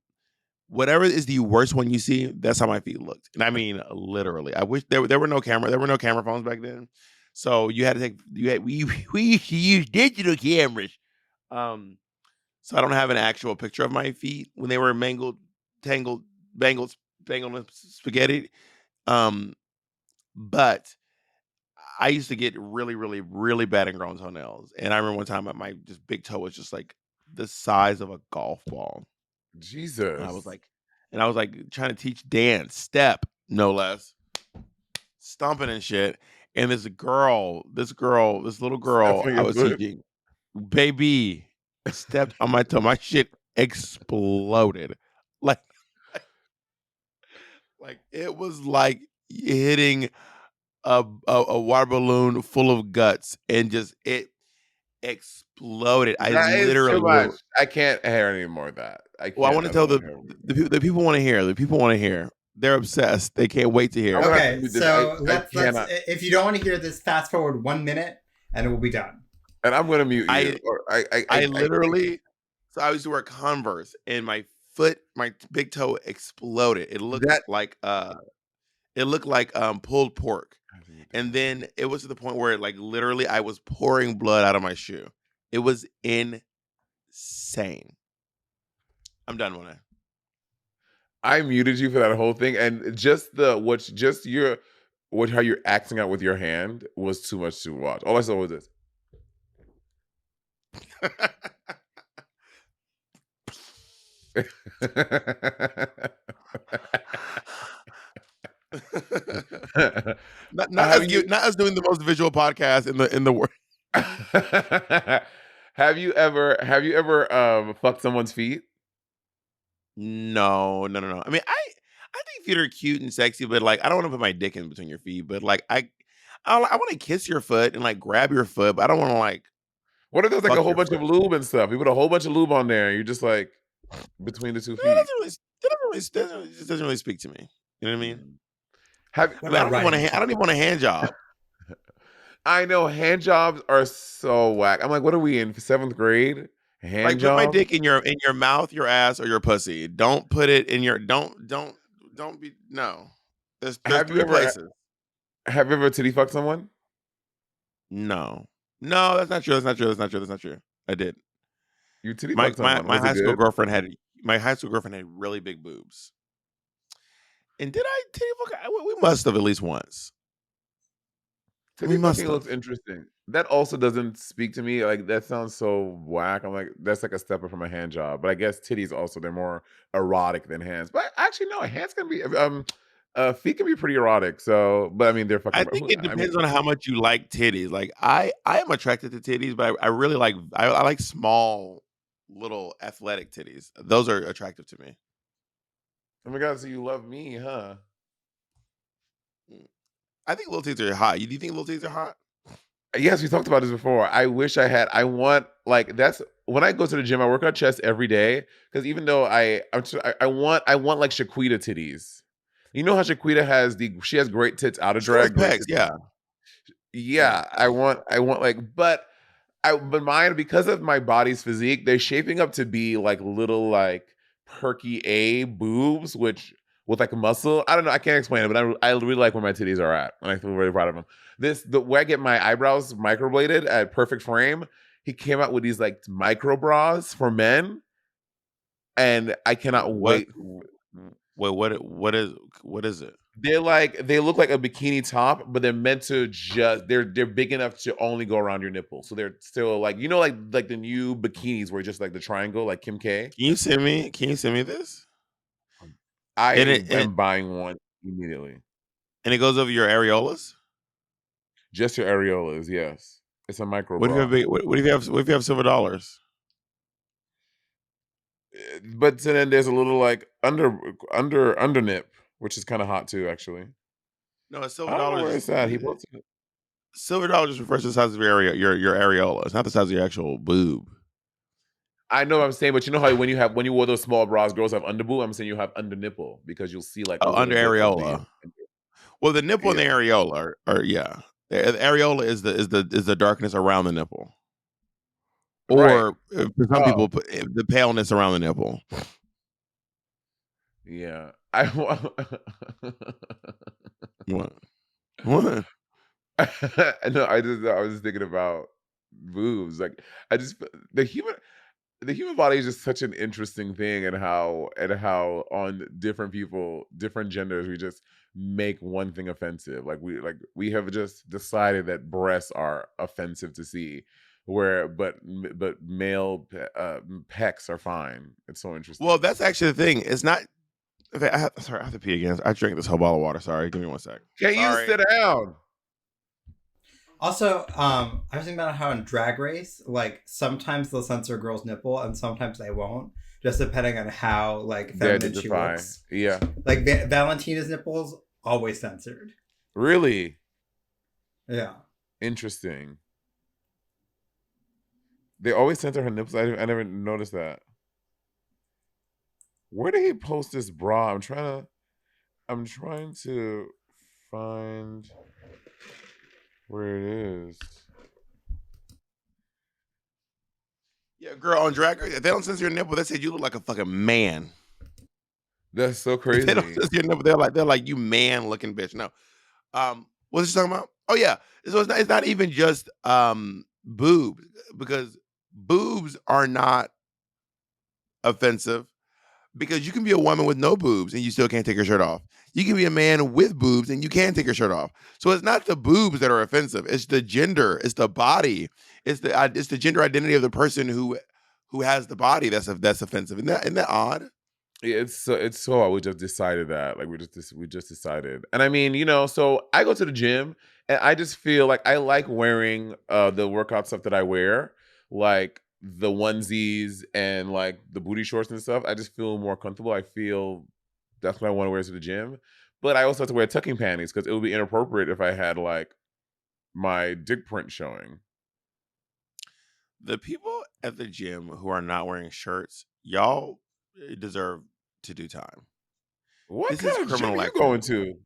whatever is the worst one you see, that's how my feet looked. And I mean literally. I wish there were no camera phones back then. So you had to take we used to use digital cameras. Um so I don't have an actual picture of my feet when they were mangled, tangled, bangled with spaghetti. Um, but I used to get really, really, really bad ingrown toenails. And I remember one time my just big toe was just like the size of a golf ball. And I was Jesus. like, trying to teach dance, step, no less, stomping and shit. And this little Step girl on I your was foot. teaching, baby, stepped on my toe. My shit exploded. Like, it was like hitting a water balloon full of guts and just it exploded. I That is too literally much. I can't hear any more of that. I well, I can't. want I to don't tell want to hear. the people want to hear. The people want to hear. They're obsessed. They can't wait to hear I'm it. gonna have to Okay, mute this. so I let's cannot, if you don't want to hear this, fast forward 1 minute and we'll be done. and I'm gonna mute you. I Or I I think literally so I used to wear Converse and my big toe exploded. that. It looked like pulled pork. I have to mute And that. then it was to the point where like literally I was pouring blood out of my shoe. It was insane. I'm done with it. I muted you for that whole thing, and just how you're acting out with your hand was too much to watch. All I saw was this. Not have you us doing the most visual podcast in the world. have you ever fucked someone's feet? No, no, no, no. I mean, I think feet are cute and sexy, but like I don't want to put my dick in between your feet. But like I want to kiss your foot and like grab your foot, but I don't want to like What if there's like a fuck whole your bunch of foot. lube and stuff? You put a whole bunch of lube on there, and you're just like between the two No, that feet. doesn't really speak to me. You know what I mean? Mm. Have What I mean, about riding I don't even want a hand job. I know hand jobs are so whack. I'm like, what are we in 7th grade? Hand Like put my job? dick in your mouth, your ass, or your pussy. Don't put it in your don't be no. There's Have you three ever places. have you ever titty fucked someone? No. No, that's not true. That's not true. That's not true. That's not true. I did. You titty fucked My someone. my Was it high school good? girlfriend had my high school girlfriend had really big boobs. And did I titty fuck her? We must have at least once. We Titty must fucking looks have. interesting. That also doesn't speak to me. Like that sounds so whack. I'm like, that's like a step up from a hand job. But I guess titties also they're more erotic than hands. But actually, no, hands can be feet can be pretty erotic. So, but I mean, they're I fucking. think it I mean, depends on how much you like titties. Like I am attracted to titties, but I really like I like small, little athletic titties. Those are attractive to me. oh my god, so you love me, huh? Mm. I think little titties are hot. Do you think little titties are hot? Yes, we talked about this before. I wish I had. I want like that's when I go to the gym. I work out chest every day because even though I want like Shaquita titties. You know how Shaquita has she has great tits out of She has drag. Great pecs, tits. yeah, yeah. Yeah, I want like, but mine because of my body's physique, they're shaping up to be like little like perky A boobs, which with like muscle. I don't know. I can't explain it, but I really like where my titties are at, and I feel very proud of them. The way I get my eyebrows microbladed at Perfect Frame, he came out with these like micro bras for men, and I cannot What? wait. Wait, what is it? They look like a bikini top, but they're meant to just they're big enough to only go around your nipple. So they're still like like the new bikinis where just like the triangle like Kim K. Can you send me this? And I it and it am buying one immediately. and it goes over your areolas? Just your areolas, yes. It's a micro What if you bra. have what if you have silver dollars? But then there's a little like under nip, which is kind of hot too, actually. No, a I don't know where it's at. He posted it. silver dollar just refers to the size of your area, your areola. It's not the size of your actual boob. I know what I'm saying, but you know how when you wear those small bras, girls have under boob. I'm saying you have under nipple because you'll see like a Oh, little under dip of the. areola. Well, the nipple and Yeah. the areola are yeah. The areola is the darkness around the nipple, Right. or for some Oh, people, the paleness around the nipple. yeah. I wa- What? What? no, I was just thinking about boobs. Like I just the human body is just such an interesting thing, and how on different people, different genders, we just make one thing offensive. We have just decided that breasts are offensive to see, where but male pecs are fine. It's so Well, interesting. that's actually the thing. It's not. Okay, sorry, I have to pee again. I drank this whole bottle of water. Sorry, give me 1 sec. Can you Sorry. sit down? Also, I was thinking about how in Drag Race, like sometimes they'll censor a girl's nipple and sometimes they won't, just depending on how like They feminine she identify. looks. Yeah. Like Valentina's nipples always censored. Really Yeah. interesting. They always censor her nipples. I never noticed that. Where did he post this bra? I'm trying to. I'm trying to find where it is. Yeah, girl on Drag Race, if they don't censor your nipple, they said you look like a fucking man. That's so If they don't crazy. censor your nipple, they're like you man looking bitch. No. What was she talking about? Oh yeah. So it's not even just boobs because boobs are not offensive because you can be a woman with no boobs and you still can't take your shirt off. You can be a man with boobs and you can take your shirt off. So it's not the boobs that are offensive. It's the gender. It's the body. It's the gender identity of the person who has the body that's offensive. Isn't that odd? Yeah, it's so odd. We just decided that. Like we just decided. And I mean, you know, so I go to the gym and I just feel like I like wearing the workout stuff that I wear, like the onesies and like the booty shorts and stuff. I just feel more comfortable. I feel that's what I want to wear to the gym. But I also have to wear tucking panties because it would be inappropriate if I had like my dick print showing. The people at the gym who are not wearing shirts, y'all deserve to do time. What This is kind of gym criminal are you going activity. to?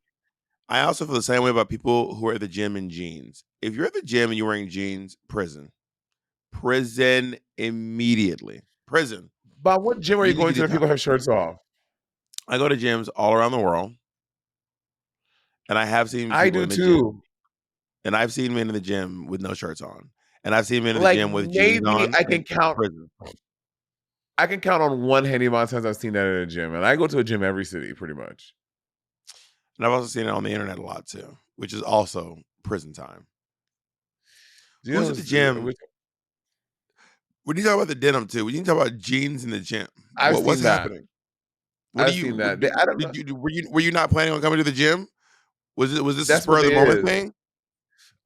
I also feel the same way about people who are at the gym in jeans. If you're at the gym and you're wearing jeans, prison. Prison immediately. Prison. But what gym are You you need to going get to the that time. people have shirts off? I go to gyms all around the world, and I have seen I people do in the gym, too. and I've seen men in the gym with no shirts on, and I've seen men in the Like gym with jeans maybe on and prison. I can count on one hand the amount of times I've seen that in a gym, and I go to a gym every city pretty much. And I've also seen it on the internet a lot too, which is also prison time. You Who's know, at the gym? When you talk about the denim too, when you talk about jeans in the gym, I've what's seen that. happening? What do I've you seen what that. do I don't know. did you were you not planning on coming to the gym? Was this a That's spur what of the it moment is. thing?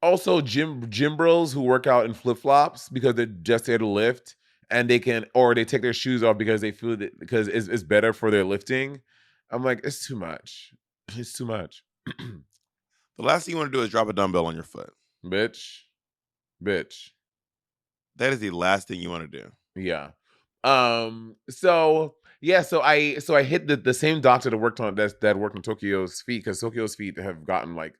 Also, gym bros who work out in flip flops because they're just there to lift, and they can or they take their shoes off because they feel that because it's better for their lifting. I'm like, it's too much. It's too much, The last thing you want to do is drop a dumbbell on your foot. bitch, bitch. That is the last thing you want to do. Yeah. So yeah. So I hit the same doctor that worked on Tokyo's feet because Tokyo's feet have gotten like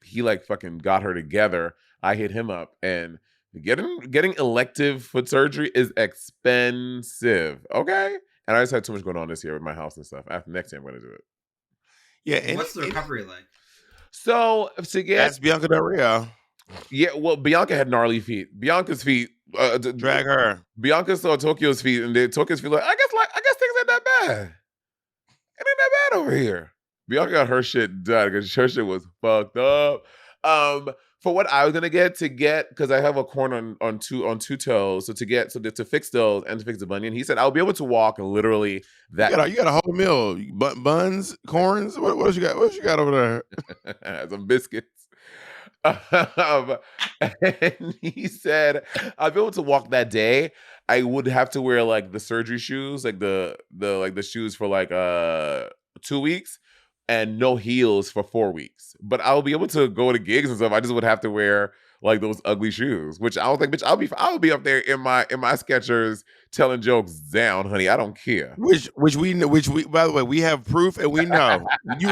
he like fucking got her together. I hit him up and getting elective foot surgery is expensive. Okay. And I just had too much going on this year with my house and stuff. After next year, I'm gonna do it. Yeah, What's the recovery like? So to get ask Bianca Del Rio. yeah, well, Bianca had gnarly feet. Bianca's feet. Drag her. Bianca saw Tokyo's feet, and Tokyo's feet I guess things ain't that bad. It ain't that bad over here. Bianca got her shit done because her shit was fucked up. For what I was gonna get because I have a corn on two toes, so to fix those and to fix the bunion, he said I'll be able to walk literally that You got a whole meal. Buns, corns. What else you got? What else you got over there? some biscuits. Um, and he said I'll be able to walk that day. I would have to wear like the surgery shoes, like the shoes for like 2 weeks, and no heels for 4 weeks. But I'll be able to go to gigs and stuff. I just would have to wear like those ugly shoes, which I don't think, bitch. I'll be up there in my Skechers telling jokes down, honey. I don't care. Which we by the way, we have proof and we know. You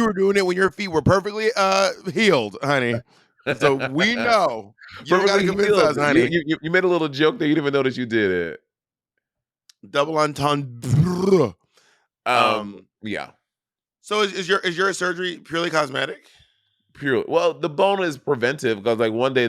were doing it when your feet were perfectly healed, honey. So we know. You don't gotta Perfectly convince healed. us, honey. You made a little joke there. You didn't even know that you did it. Double entendre. Yeah. So is your surgery purely cosmetic? Pure. Well, the bone is preventive because like one day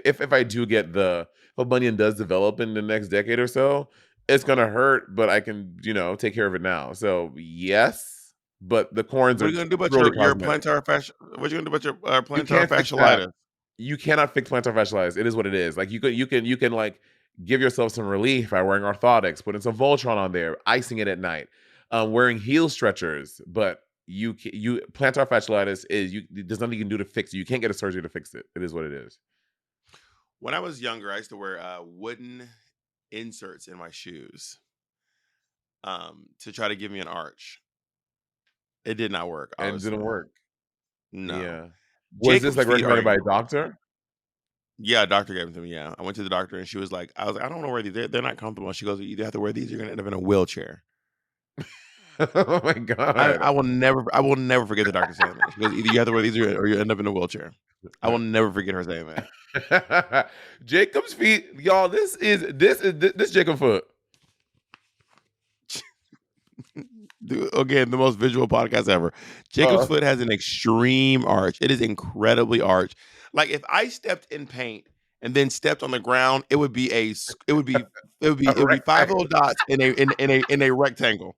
if I do get if a bunion does develop in the next decade or so, it's gonna hurt, but I can take care of it now. So yes, but the corns What are are you gonna do about purely your cosmetic. plantar fascia? What are you gonna do about your You plantar can't fix that. fasciitis? You cannot fix plantar fasciitis. It is what it is. Like you can like give yourself some relief by wearing orthotics, putting some Voltron on there, icing it at night, wearing heel stretchers. But you plantar fasciitis there's nothing you can do to fix it. You can't get a surgery to fix it. It is what it is. When I was younger, I used to wear wooden inserts in my shoes to try to give me an arch. It did not work, And it didn't obviously. work. No. Yeah. Was this Jacob's like feet are recommended by a incredible. doctor? Yeah, a doctor gave them to me. Yeah, I went to the doctor and she was like, I was like, I don't know where these. They're not comfortable. She goes, you either have to wear these, or you're gonna end up in a wheelchair. Oh my I god. will never forget the doctor saying that. She goes, "Either you have to wear these or you end up in a wheelchair." I will never forget her saying that. Jacob's feet, y'all. This Jacob foot. Again, the most visual podcast ever. Jacob's Uh, foot has an extreme arch. It is incredibly arched. Like if I stepped in paint and then stepped on the ground, it would be a it would be five little rectangle. dots in a rectangle.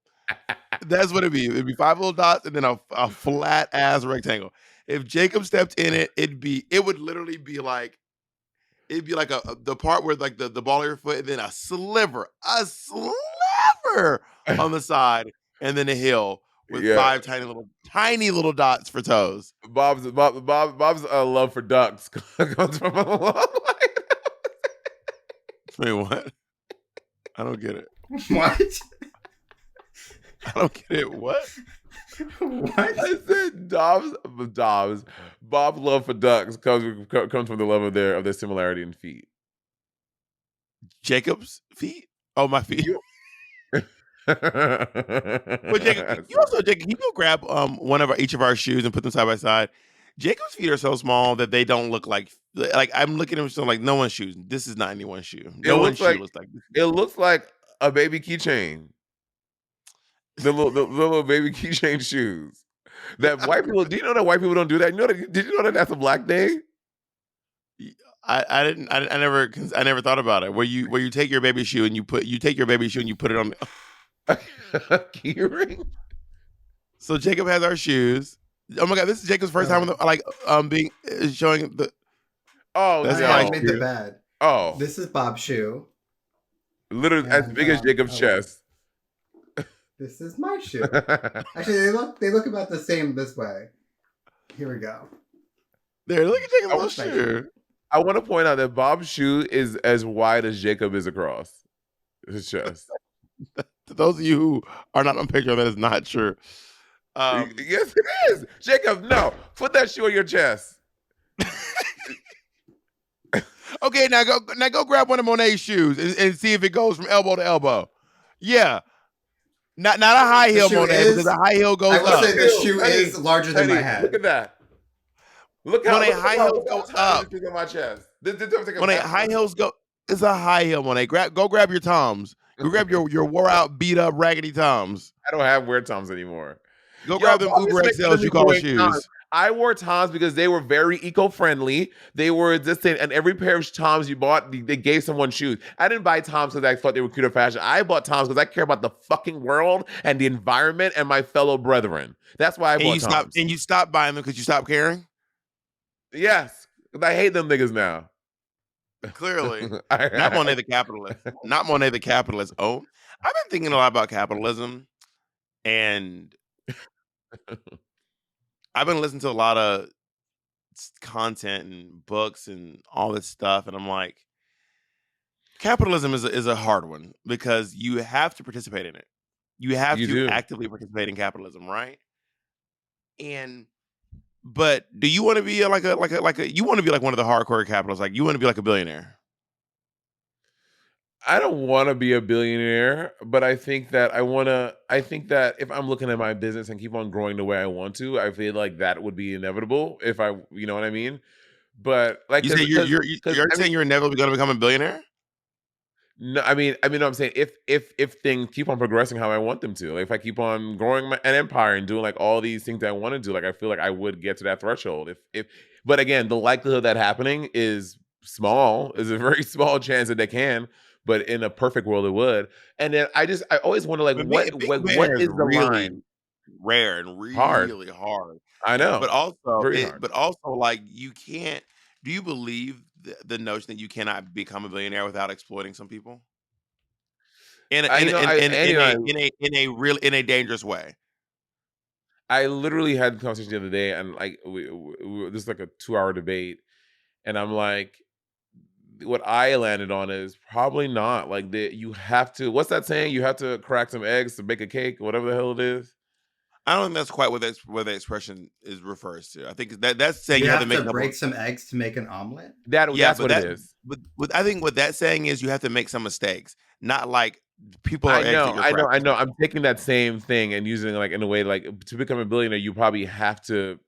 That's what it'd be. It'd be five little dots and then a flat ass rectangle. If Jacob stepped in it, it would literally be like it'd be like the part where like the ball of your foot and then a sliver on the side and then a hill with Yeah, five tiny little dots for toes. Bob's love for ducks comes from a long way. Wait, what? I don't get it. What? I don't get it. What? What? I said Dobbs. Bob's love for ducks comes from the love of their similarity in feet. Jacob's feet? Oh, my feet. You- But Jacob, can you go grab each of our shoes and put them side by side? Jacob's feet are so small that they don't look like I'm looking at him so like no one's shoes. This is not anyone's shoe. It No one's looks shoe like looks like this. it looks like a baby keychain. The little baby keychain shoes. That white people. Do you know that white people don't do that? Did you know that that's a black day? I never thought about it. Where you take your baby shoe and you put it on. Key ring. So Jacob has our shoes. Oh my god, this is Jacob's first time being showing the. Oh, That's I my haven't made shoe. the bed. Oh, This is Bob's shoe. literally as And, big as Jacob's chest. This is my shoe. Actually, they look about the same this way. Here we go. There, look at Jacob's I little was shoe. I want to point out that Bob's shoe is as wide as Jacob is across his chest. To those of you who are not on picture, that is not true. Yes, it is. Jacob, no, put that shoe on your chest. Okay, now go grab one of Monet's shoes and see if it goes from elbow to elbow. Yeah, not a high heel, shoe Monet, is- because a high heel goes I will up. say this shoe Honey, is larger than my honey, head. Look at that. Look how Monet, high heels go up. This is on my chest. Monet, high heels go. It's a high heel, Monet. Go grab your Toms. Go grab your wore out, beat up, raggedy Toms. I don't have wear Toms anymore. Go grab them Bob Uber is making XLs me you call wear shoes. Toms. I wore Toms because they were very eco-friendly. They were this thing, and every pair of Toms you bought, they gave someone shoes. I didn't buy Toms because I thought they were cute or fashion. I bought Toms because I care about the fucking world and the environment and my fellow brethren. That's why I bought Toms. You stopped buying them because you stopped caring. Yes, 'cause I hate them niggas now. Clearly, not Monet the capitalist. Not Monet the capitalist. Oh, I've been thinking a lot about capitalism, and I've been listening to a lot of content and books and all this stuff, and I'm like, capitalism is a hard one because you have to participate in it. You have You to do. actively participate in capitalism, right? But do you want to be you want to be like one of the hardcore capitalists? Like you want to be like a billionaire? I don't want to be a billionaire, but I think that if I'm looking at my business and keep on growing the way I want to, I feel like that would be inevitable if you know what I mean? But like, You say you're saying you're inevitably going to become a billionaire? No, I mean, what I'm saying, if things keep on progressing how I want them to, like if I keep on growing an empire and doing like all these things that I want to do, like I feel like I would get to that threshold. But again, the likelihood of that happening is small. Is a very small chance that they can. But in a perfect world, it would. And then I always wonder, like, But what billionaire is the really line? rare and Hard. really hard. I know, But also, very hard. like you can't. Do you believe the notion that you cannot become a billionaire without exploiting some people in a dangerous way? I literally had the conversation the other day, and like this is like a 2-hour debate, and I'm like, what I landed on is probably not. Like you have to. What's that saying? You have to crack some eggs to bake a cake, whatever the hell it is. I don't think that's quite what the expression is refers to. I think that's saying You you have have to make to break some eggs to make an omelet. That's what it is. But I think what that's saying is you have to make some mistakes, not like people are I eggs that know, you're I know, I cracking. know. I'm taking that same thing and using it like in a way like to become a billionaire, you have to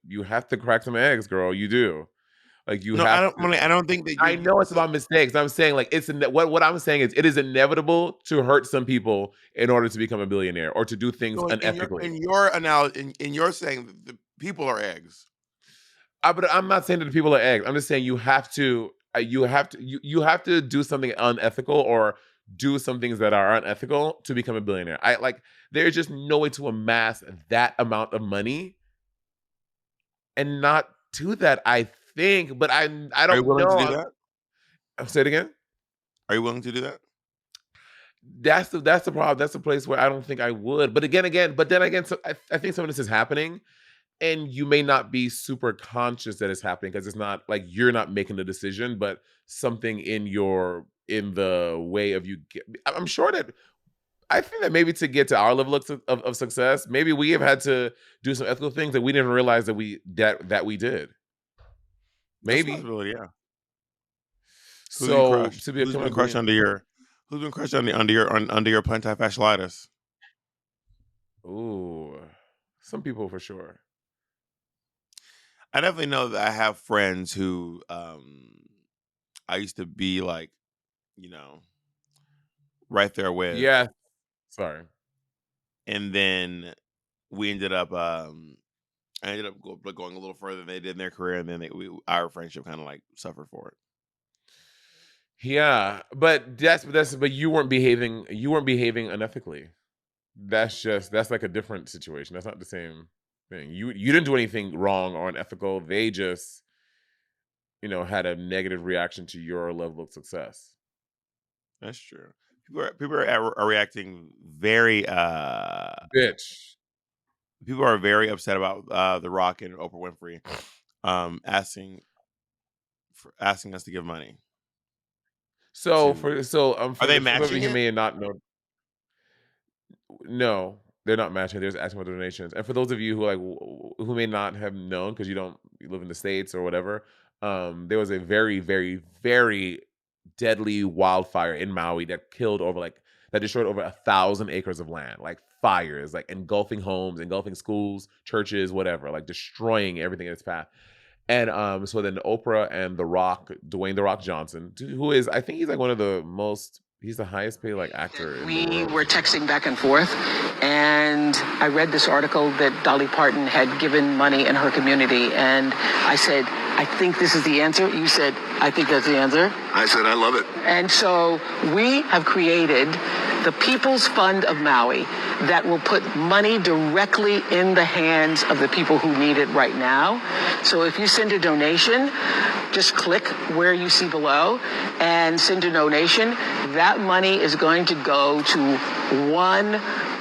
crack some eggs, girl. You do. Like you No, I have don't. to. I don't think that I you. know it's So, about mistakes. I'm saying like what I'm saying is it is inevitable to hurt some people in order to become a billionaire or to do things so unethically. in your analogy, in your saying that the people are eggs. But I'm not saying that the people are eggs. I'm just saying you have to do something unethical or do some things that are unethical to become a billionaire. I like there's just no way to amass that amount of money and not do that. I think, but I Are you don't willing to know. do that? I'll say it again. Are you willing to do that? That's the problem. That's the place where I don't think I would. But then again, so I think some of this is happening, and you may not be super conscious that it's happening because it's not like you're not making the decision, but something in the way of you. I'm sure that I think that maybe to get to our level of success, maybe we have had to do some ethical things that we didn't realize that we did. That's a Maybe. possibility. Yeah. Who's been So crushed? to Who's become a been crushed billion. under your? Who's been crushed under your plantar fasciitis? Ooh, some people for sure. I definitely know that I have friends who I used to be like, you know, right there with, Yeah. Sorry. and then we ended up I ended up going a little further than they did in their career, and then our friendship kind of like suffered for it. Yeah, but but you weren't behaving unethically. That's like a different situation. That's not the same thing. You didn't do anything wrong or unethical. They just, had a negative reaction to your level of success. That's true. Are reacting very Bitch. people are very upset about The Rock and Oprah Winfrey asking asking us to give money So to. for Are they those of you matching who it? may not know, no, they're not matching. They're just asking for donations. And for those of you who who may not have known because you live in the states or whatever, there was a very, very, very deadly wildfire in Maui that destroyed over 1,000 acres of land, like fires, like engulfing homes, engulfing schools, churches, whatever, like destroying everything in its path. And so then Oprah and The Rock, Dwayne The Rock Johnson, who is, I think he's like he's the highest paid like actor in the We world or were something. texting back and forth, and I read this article that Dolly Parton had given money in her community, and I said, I think this is the answer. You said, I think that's the answer. I said, I love it. And so we have created the People's Fund of Maui that will put money directly in the hands of the people who need it right now. So if you send a donation, just click where you see below and send a donation. That money is going to go to one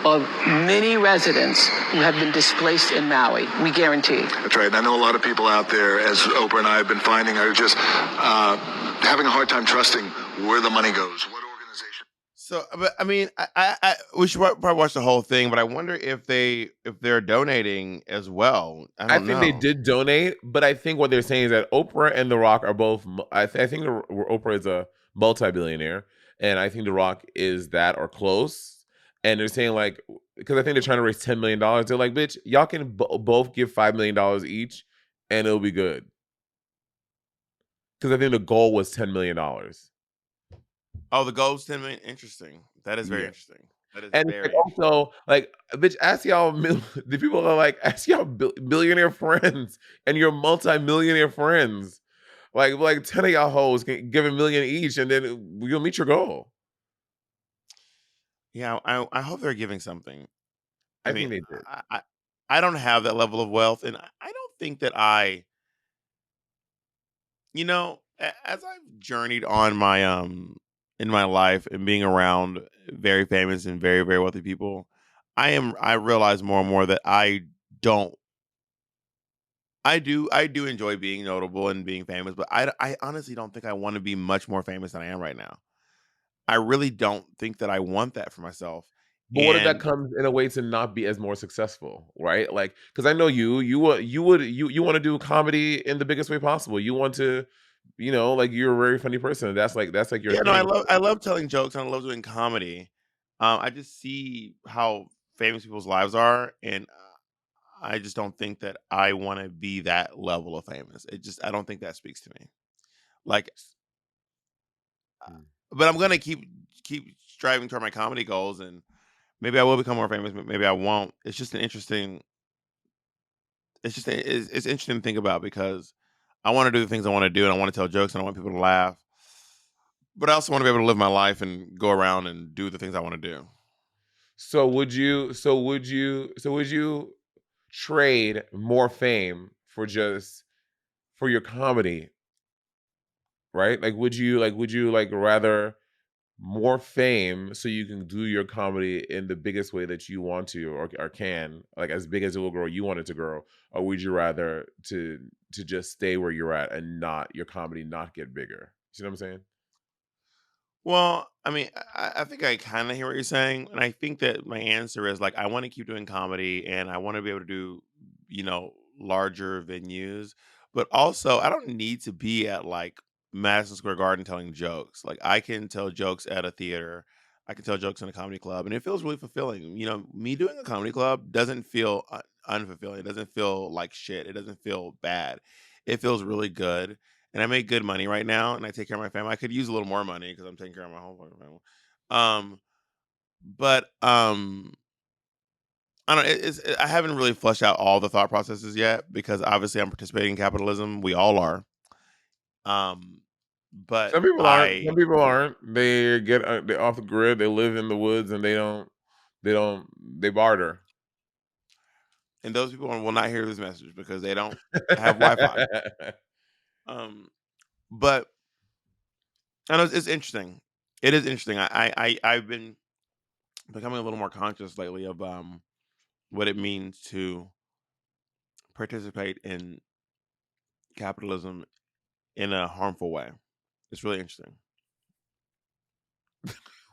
of many residents who have been displaced in Maui. We guarantee. That's right. And I know a lot of people out there, as Oprah and I have been finding, are just having a hard time trusting where the money goes. What organization? So, but I mean, we should probably watch the whole thing. But I wonder if they're donating as well. I I don't think they know. did donate, but I think what they're saying is that Oprah and The Rock are both. I think Oprah is a multi-billionaire, and I think The Rock is that or close. And they're saying like, because I think they're trying to raise $10 million. They're like, bitch, y'all can both give $5 million each, and it'll be good. Because I think the goal was $10 million. Oh, the gold's 10 million. Interesting. That is very Yeah. interesting. That is And it's like very interesting. also like, bitch, ask y'all the people are like, ask y'all billionaire friends and your multi-millionaire friends. Like 10 of y'all hoes can give $1 million each, and then you'll meet your goal. Yeah, I hope they're giving something. I I mean, think they did. I don't have that level of wealth, and I don't think that as I've journeyed on my in my life and being around very famous and very very wealthy people, I realize more and more that don't I do enjoy being notable and being famous, but I honestly don't think I want to be much more famous than I am right now. I really don't think that I want that for myself. But what if that And comes in a way to not be as more successful, right? Like, because I know you want to do comedy in the biggest way possible. You want to, like you're a very funny person. That's like your yeah, no, thing. I love telling jokes and I love doing comedy. I just see how famous people's lives are, and I just don't think that I want to be that level of famous. I don't think that speaks to me. Like, Mm. but I'm gonna keep striving toward my comedy goals, and maybe I will become more famous, but maybe I won't. It's just an interesting. It's interesting to think about because I want to do the things I want to do, and I want to tell jokes, and I want people to laugh. But I also want to be able to live my life and go around and do the things I want to do. So would you trade more fame for your comedy, right? Would you like rather more fame so you can do your comedy in the biggest way that you want to or can, like as big as it will grow you want it to grow, or would you rather to just stay where you're at and not your comedy not get bigger? See what I'm saying? Well, I mean, I think I kind of hear what you're saying, and I think that my answer is like I want to keep doing comedy, and I want to be able to do, larger venues, but also I don't need to be at like Madison Square Garden telling jokes. Like I can tell jokes at a theater, I can tell jokes in a comedy club, and it feels really fulfilling. Me doing a comedy club doesn't feel unfulfilling. It doesn't feel like shit. It doesn't feel bad. It feels really good, and I make good money right now, and I take care of my family. I could use a little more money because I'm taking care of my whole fucking family. But I don't. I haven't really fleshed out all the thought processes yet because obviously I'm participating in capitalism. We all are. Um, but Some people aren't. I Some people aren't. They get they off the grid. They live in the woods and they don't they barter. and those people will not hear this message because they don't have Wi-Fi. Um, but I know it's interesting. It is interesting. I've been becoming a little more conscious lately of what it means to participate in capitalism in a harmful way. It's really interesting.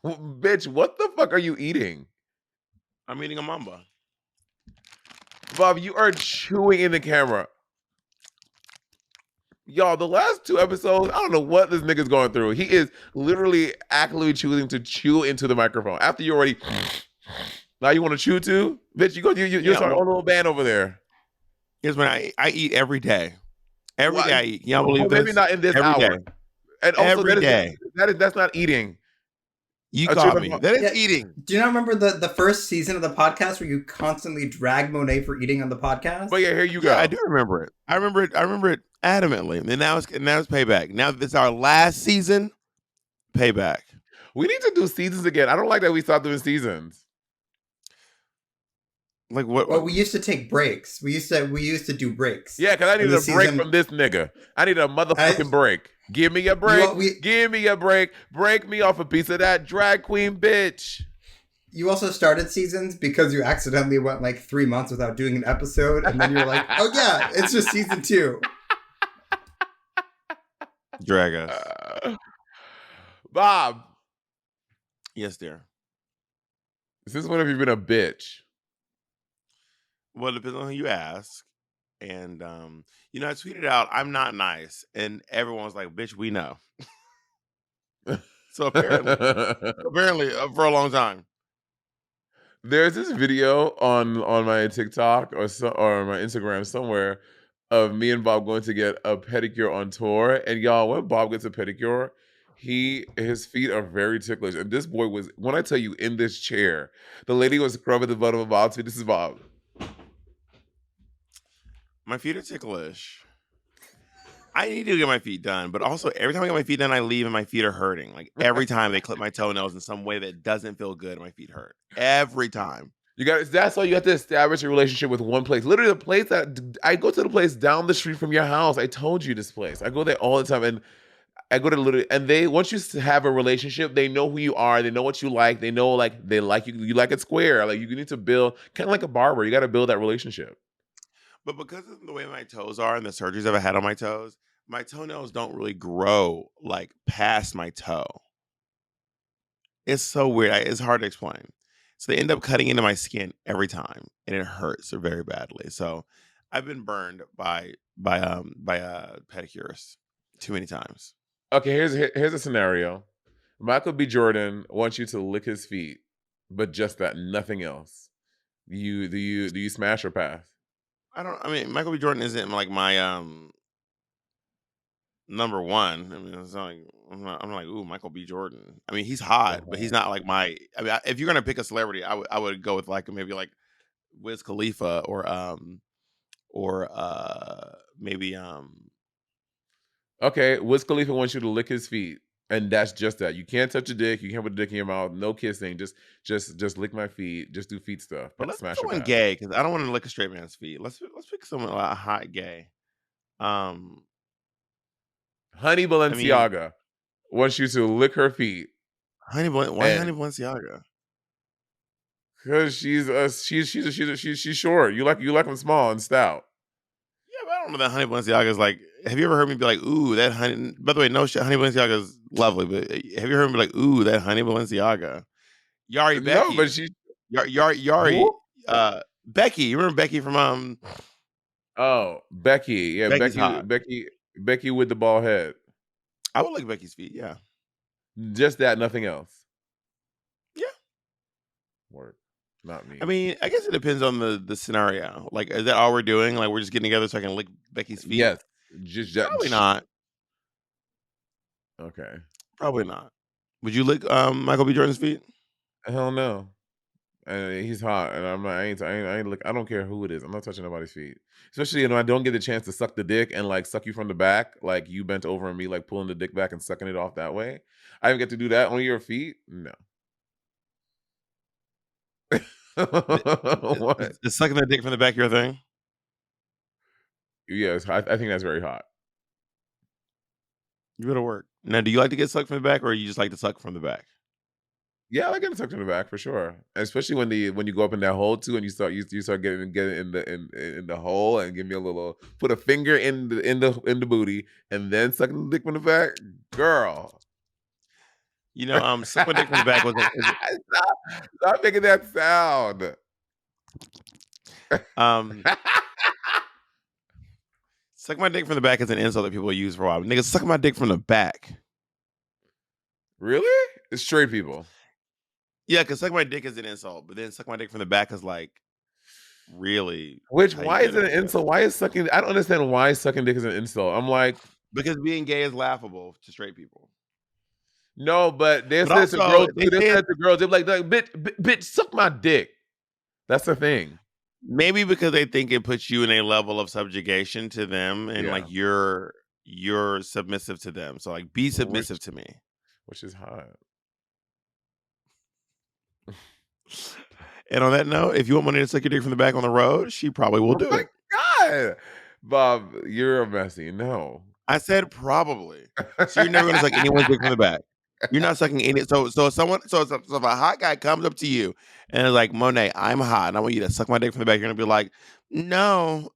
Bitch, what the fuck are you eating? I'm eating a mamba. Bob, you are chewing in the camera. Y'all, the last two episodes, I don't know what this nigga's going through. He is literally actively choosing to chew into the microphone. After you already now you want to chew too? Bitch, you're Yeah, starting well, a little band over there. here's when I eat every day. Every day What? I eat. Can y'all Oh, believe maybe this? not in this Every day. hour. And also Every day. that's not eating. You Chew caught the me. That is Yeah. eating. Do you not remember the first season of the podcast where you constantly drag Monet for eating on the podcast? But yeah, here you Yeah, I go. do remember it. I remember it adamantly. And now it's payback. Now that it's our last season, payback. We need to do seasons again. I don't like that we stopped doing seasons. Like what? Well, we used to take breaks. We used to do breaks. Yeah, because I And needed the a break season, from this nigga. I need a motherfucking break. Give me a break. we Give me a break. Break me off a piece of that drag queen bitch. you also started seasons because you accidentally went like 3 months without doing an episode, and then you were like, "Oh yeah, it's just season 2." Drag us. Bob, Yes, dear. since when have you been a bitch? Well, it depends on who you ask. And I tweeted out, "I'm not nice," and everyone was like, "Bitch, we know." So apparently, for a long time. There's this video on my TikTok or my Instagram somewhere of me and Bob going to get a pedicure on tour. And y'all, when Bob gets a pedicure, his feet are very ticklish. And this boy was, when I tell you, in this chair, the lady was scrubbing the bottom of Bob's feet. This is Bob. My feet are ticklish. I need to get my feet done, but also every time I get my feet done, I leave and my feet are hurting. Like every time they clip my toenails in some way that doesn't feel good, my feet hurt. Every time. That's why you have to establish a relationship with one place. Literally, the place that I go to the place down the street from your house. I told you this place. I go there all the time, and I go to literally, and they once you have a relationship, they know who you are. They know what you like. They know like they like you. You like it square. Like you need to build kind of like a barber. You got to build that relationship. But because of the way my toes are and the surgeries I've had on my toenails don't really grow like past my toe. It's so weird. It's hard to explain. So they end up cutting into my skin every time, and it hurts very badly. So I've been burned by pedicures too many times. Okay, here's a scenario. Michael B. Jordan wants you to lick his feet. but just that, nothing else. Do you smash or pass? I mean, Michael B. Jordan isn't like my number one. I mean, it's not like I'm not like, ooh, Michael B. Jordan. I mean, he's hot, but he's not like my. I mean, if you're gonna pick a celebrity, I would go with like maybe like Wiz Khalifa or maybe Okay, Wiz Khalifa wants you to lick his feet, and that's just that. You can't touch a dick. You can't put a dick in your mouth. No kissing. Just lick my feet. Just do feet stuff. but let's pick Smash or someone pass. gay because I don't want to lick a straight man's feet. Let's pick someone hot gay. Um, Honey I mean, Balenciaga wants you to lick her feet, Why Honey and Balenciaga? because she's short. You like them small and stout. Yeah, but I don't know that Honey Balenciaga is like. Have you ever heard me be like, ooh, that honey? By the way, no shit, Honey Balenciaga is lovely, but have you heard me be like, ooh, that Honey Balenciaga? Yari No, but Becky, she Yari, who? Becky. You remember Becky from Oh, Becky. Yeah, Becky's Becky. hot. Becky with the bald head. I would lick Becky's feet. Yeah, Just that, nothing else. yeah. Word. Not me. I mean, I guess it depends on the scenario. Like, is that all we're doing? Like, we're just getting together so I can lick Becky's feet? Yes. Just Probably not. okay. Probably not. Would you lick Michael B. Jordan's feet? Hell no. And he's hot, and I'm not. I ain't look. I don't care who it is. I'm not touching nobody's feet, especially I don't get the chance to suck the dick and like suck you from the back, like you bent over and me like pulling the dick back and sucking it off that way. I didn't get to do that on your feet. No. What? Is sucking the dick from the back your thing? Yes, I think that's very hot. You better work. Now, do you like to get sucked from the back, or you just like to suck from the back? Yeah, I like getting sucked in the back for sure. Especially when you go up in that hole too, and you start getting in the hole and give me a little put a finger in the booty and then sucking the dick from the back, girl. You know, suck my dick from the back was Stop making that sound. suck my dick from the back is an insult that people use for a while. Nigga, suck my dick from the back. Really? It's straight people. Yeah, because suck my dick is an insult, but then suck my dick from the back is like really. Why is it an insult? Why is sucking? I don't understand why sucking dick is an insult. I'm like, because being gay is laughable to straight people. no, but they But said to also, girls. they They say said to girls, they're like, bitch, suck my dick. That's the thing. maybe because they think it puts you in a level of subjugation to them, and like Yeah. you're submissive to them. So like, be submissive to me. Which is hot. And on that note, if you want money to suck your dick from the back on the road, she probably will Oh do my it. God. Bob, you're a messy. No. I said probably. So you're never gonna suck anyone's dick from the back. You're not sucking any. So if a hot guy comes up to you and is like, Monet, I'm hot, and I want you to suck my dick from the back, you're gonna be like, no,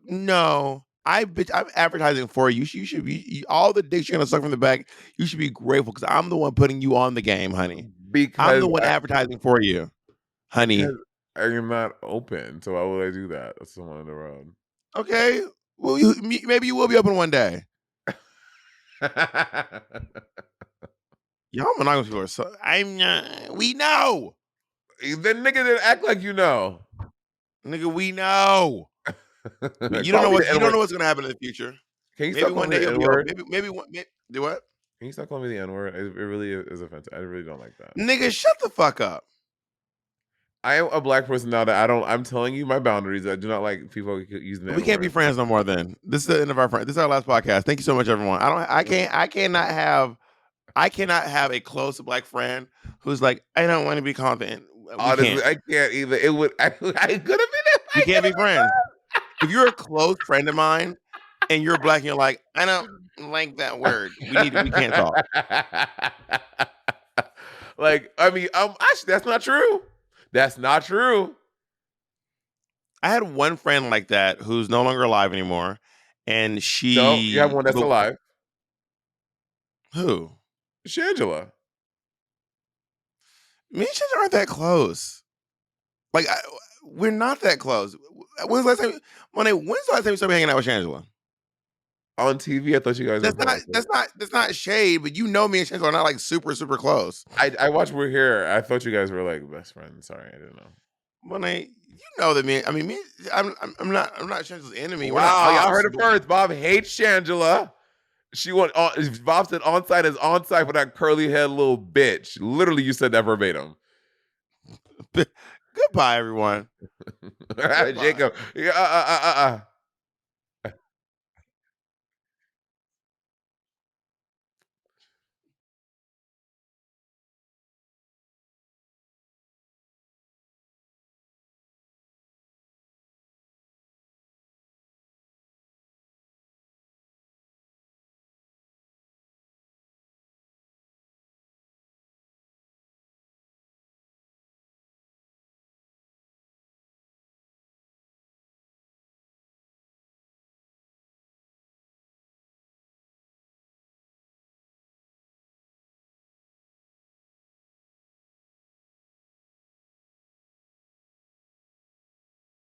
no. I'm advertising for you. You should be all the dicks you're gonna suck from the back. You should be grateful because I'm the one putting you on the game, honey. I'm the one advertising for you, honey. Because I'm not open. So why would I do that? That's someone on the road. Okay. Well, maybe you will be open one day. Y'all monogamous people are so. I'm not. We know, The nigga didn't act like you know. nigga. We know. You Call don't know me what. the You don't N-word. know what's gonna happen in the future. Can you Maybe stop one calling me day the you'll be open. N-word? Do what? Can you stop calling me the N-word? It really is offensive. I really don't like that. Nigga, shut the fuck up. I am a black person now that I'm telling you my boundaries. I do not like people using the We can't be N-word. friends no more. Then this is the end of our friend. This is our last podcast. Thank you so much, everyone. I cannot have a close black friend who's like, I don't want to be confident. We Honestly, can't. I can't either. It would. I could have been it. We can't be friends. If you're a close friend of mine and you're black and you're like, I don't like that word. We can't talk. Like, I mean, actually, that's not true. That's not true. I had one friend like that who's no longer alive anymore, and she. No, you have one that's alive. Who? Shangela. Me and Shangela aren't that close. Like, we're not that close. When's the last time? Monet, when's the last time you started hanging out with Shangela? On TV, I thought you guys were friends. That's not shade, but you know me and Shangela are not like super, super close. I watched We're Here. I thought you guys were like best friends. Sorry, I didn't know. When you know that me, I mean, I'm not Shangela's enemy. We're not Wow, y'all ops, heard it but first. Bob hates Shangela. She went on. Bob said onside is onside for that curly head little bitch. Literally, you said that verbatim. Goodbye, everyone. Jacob. Yeah,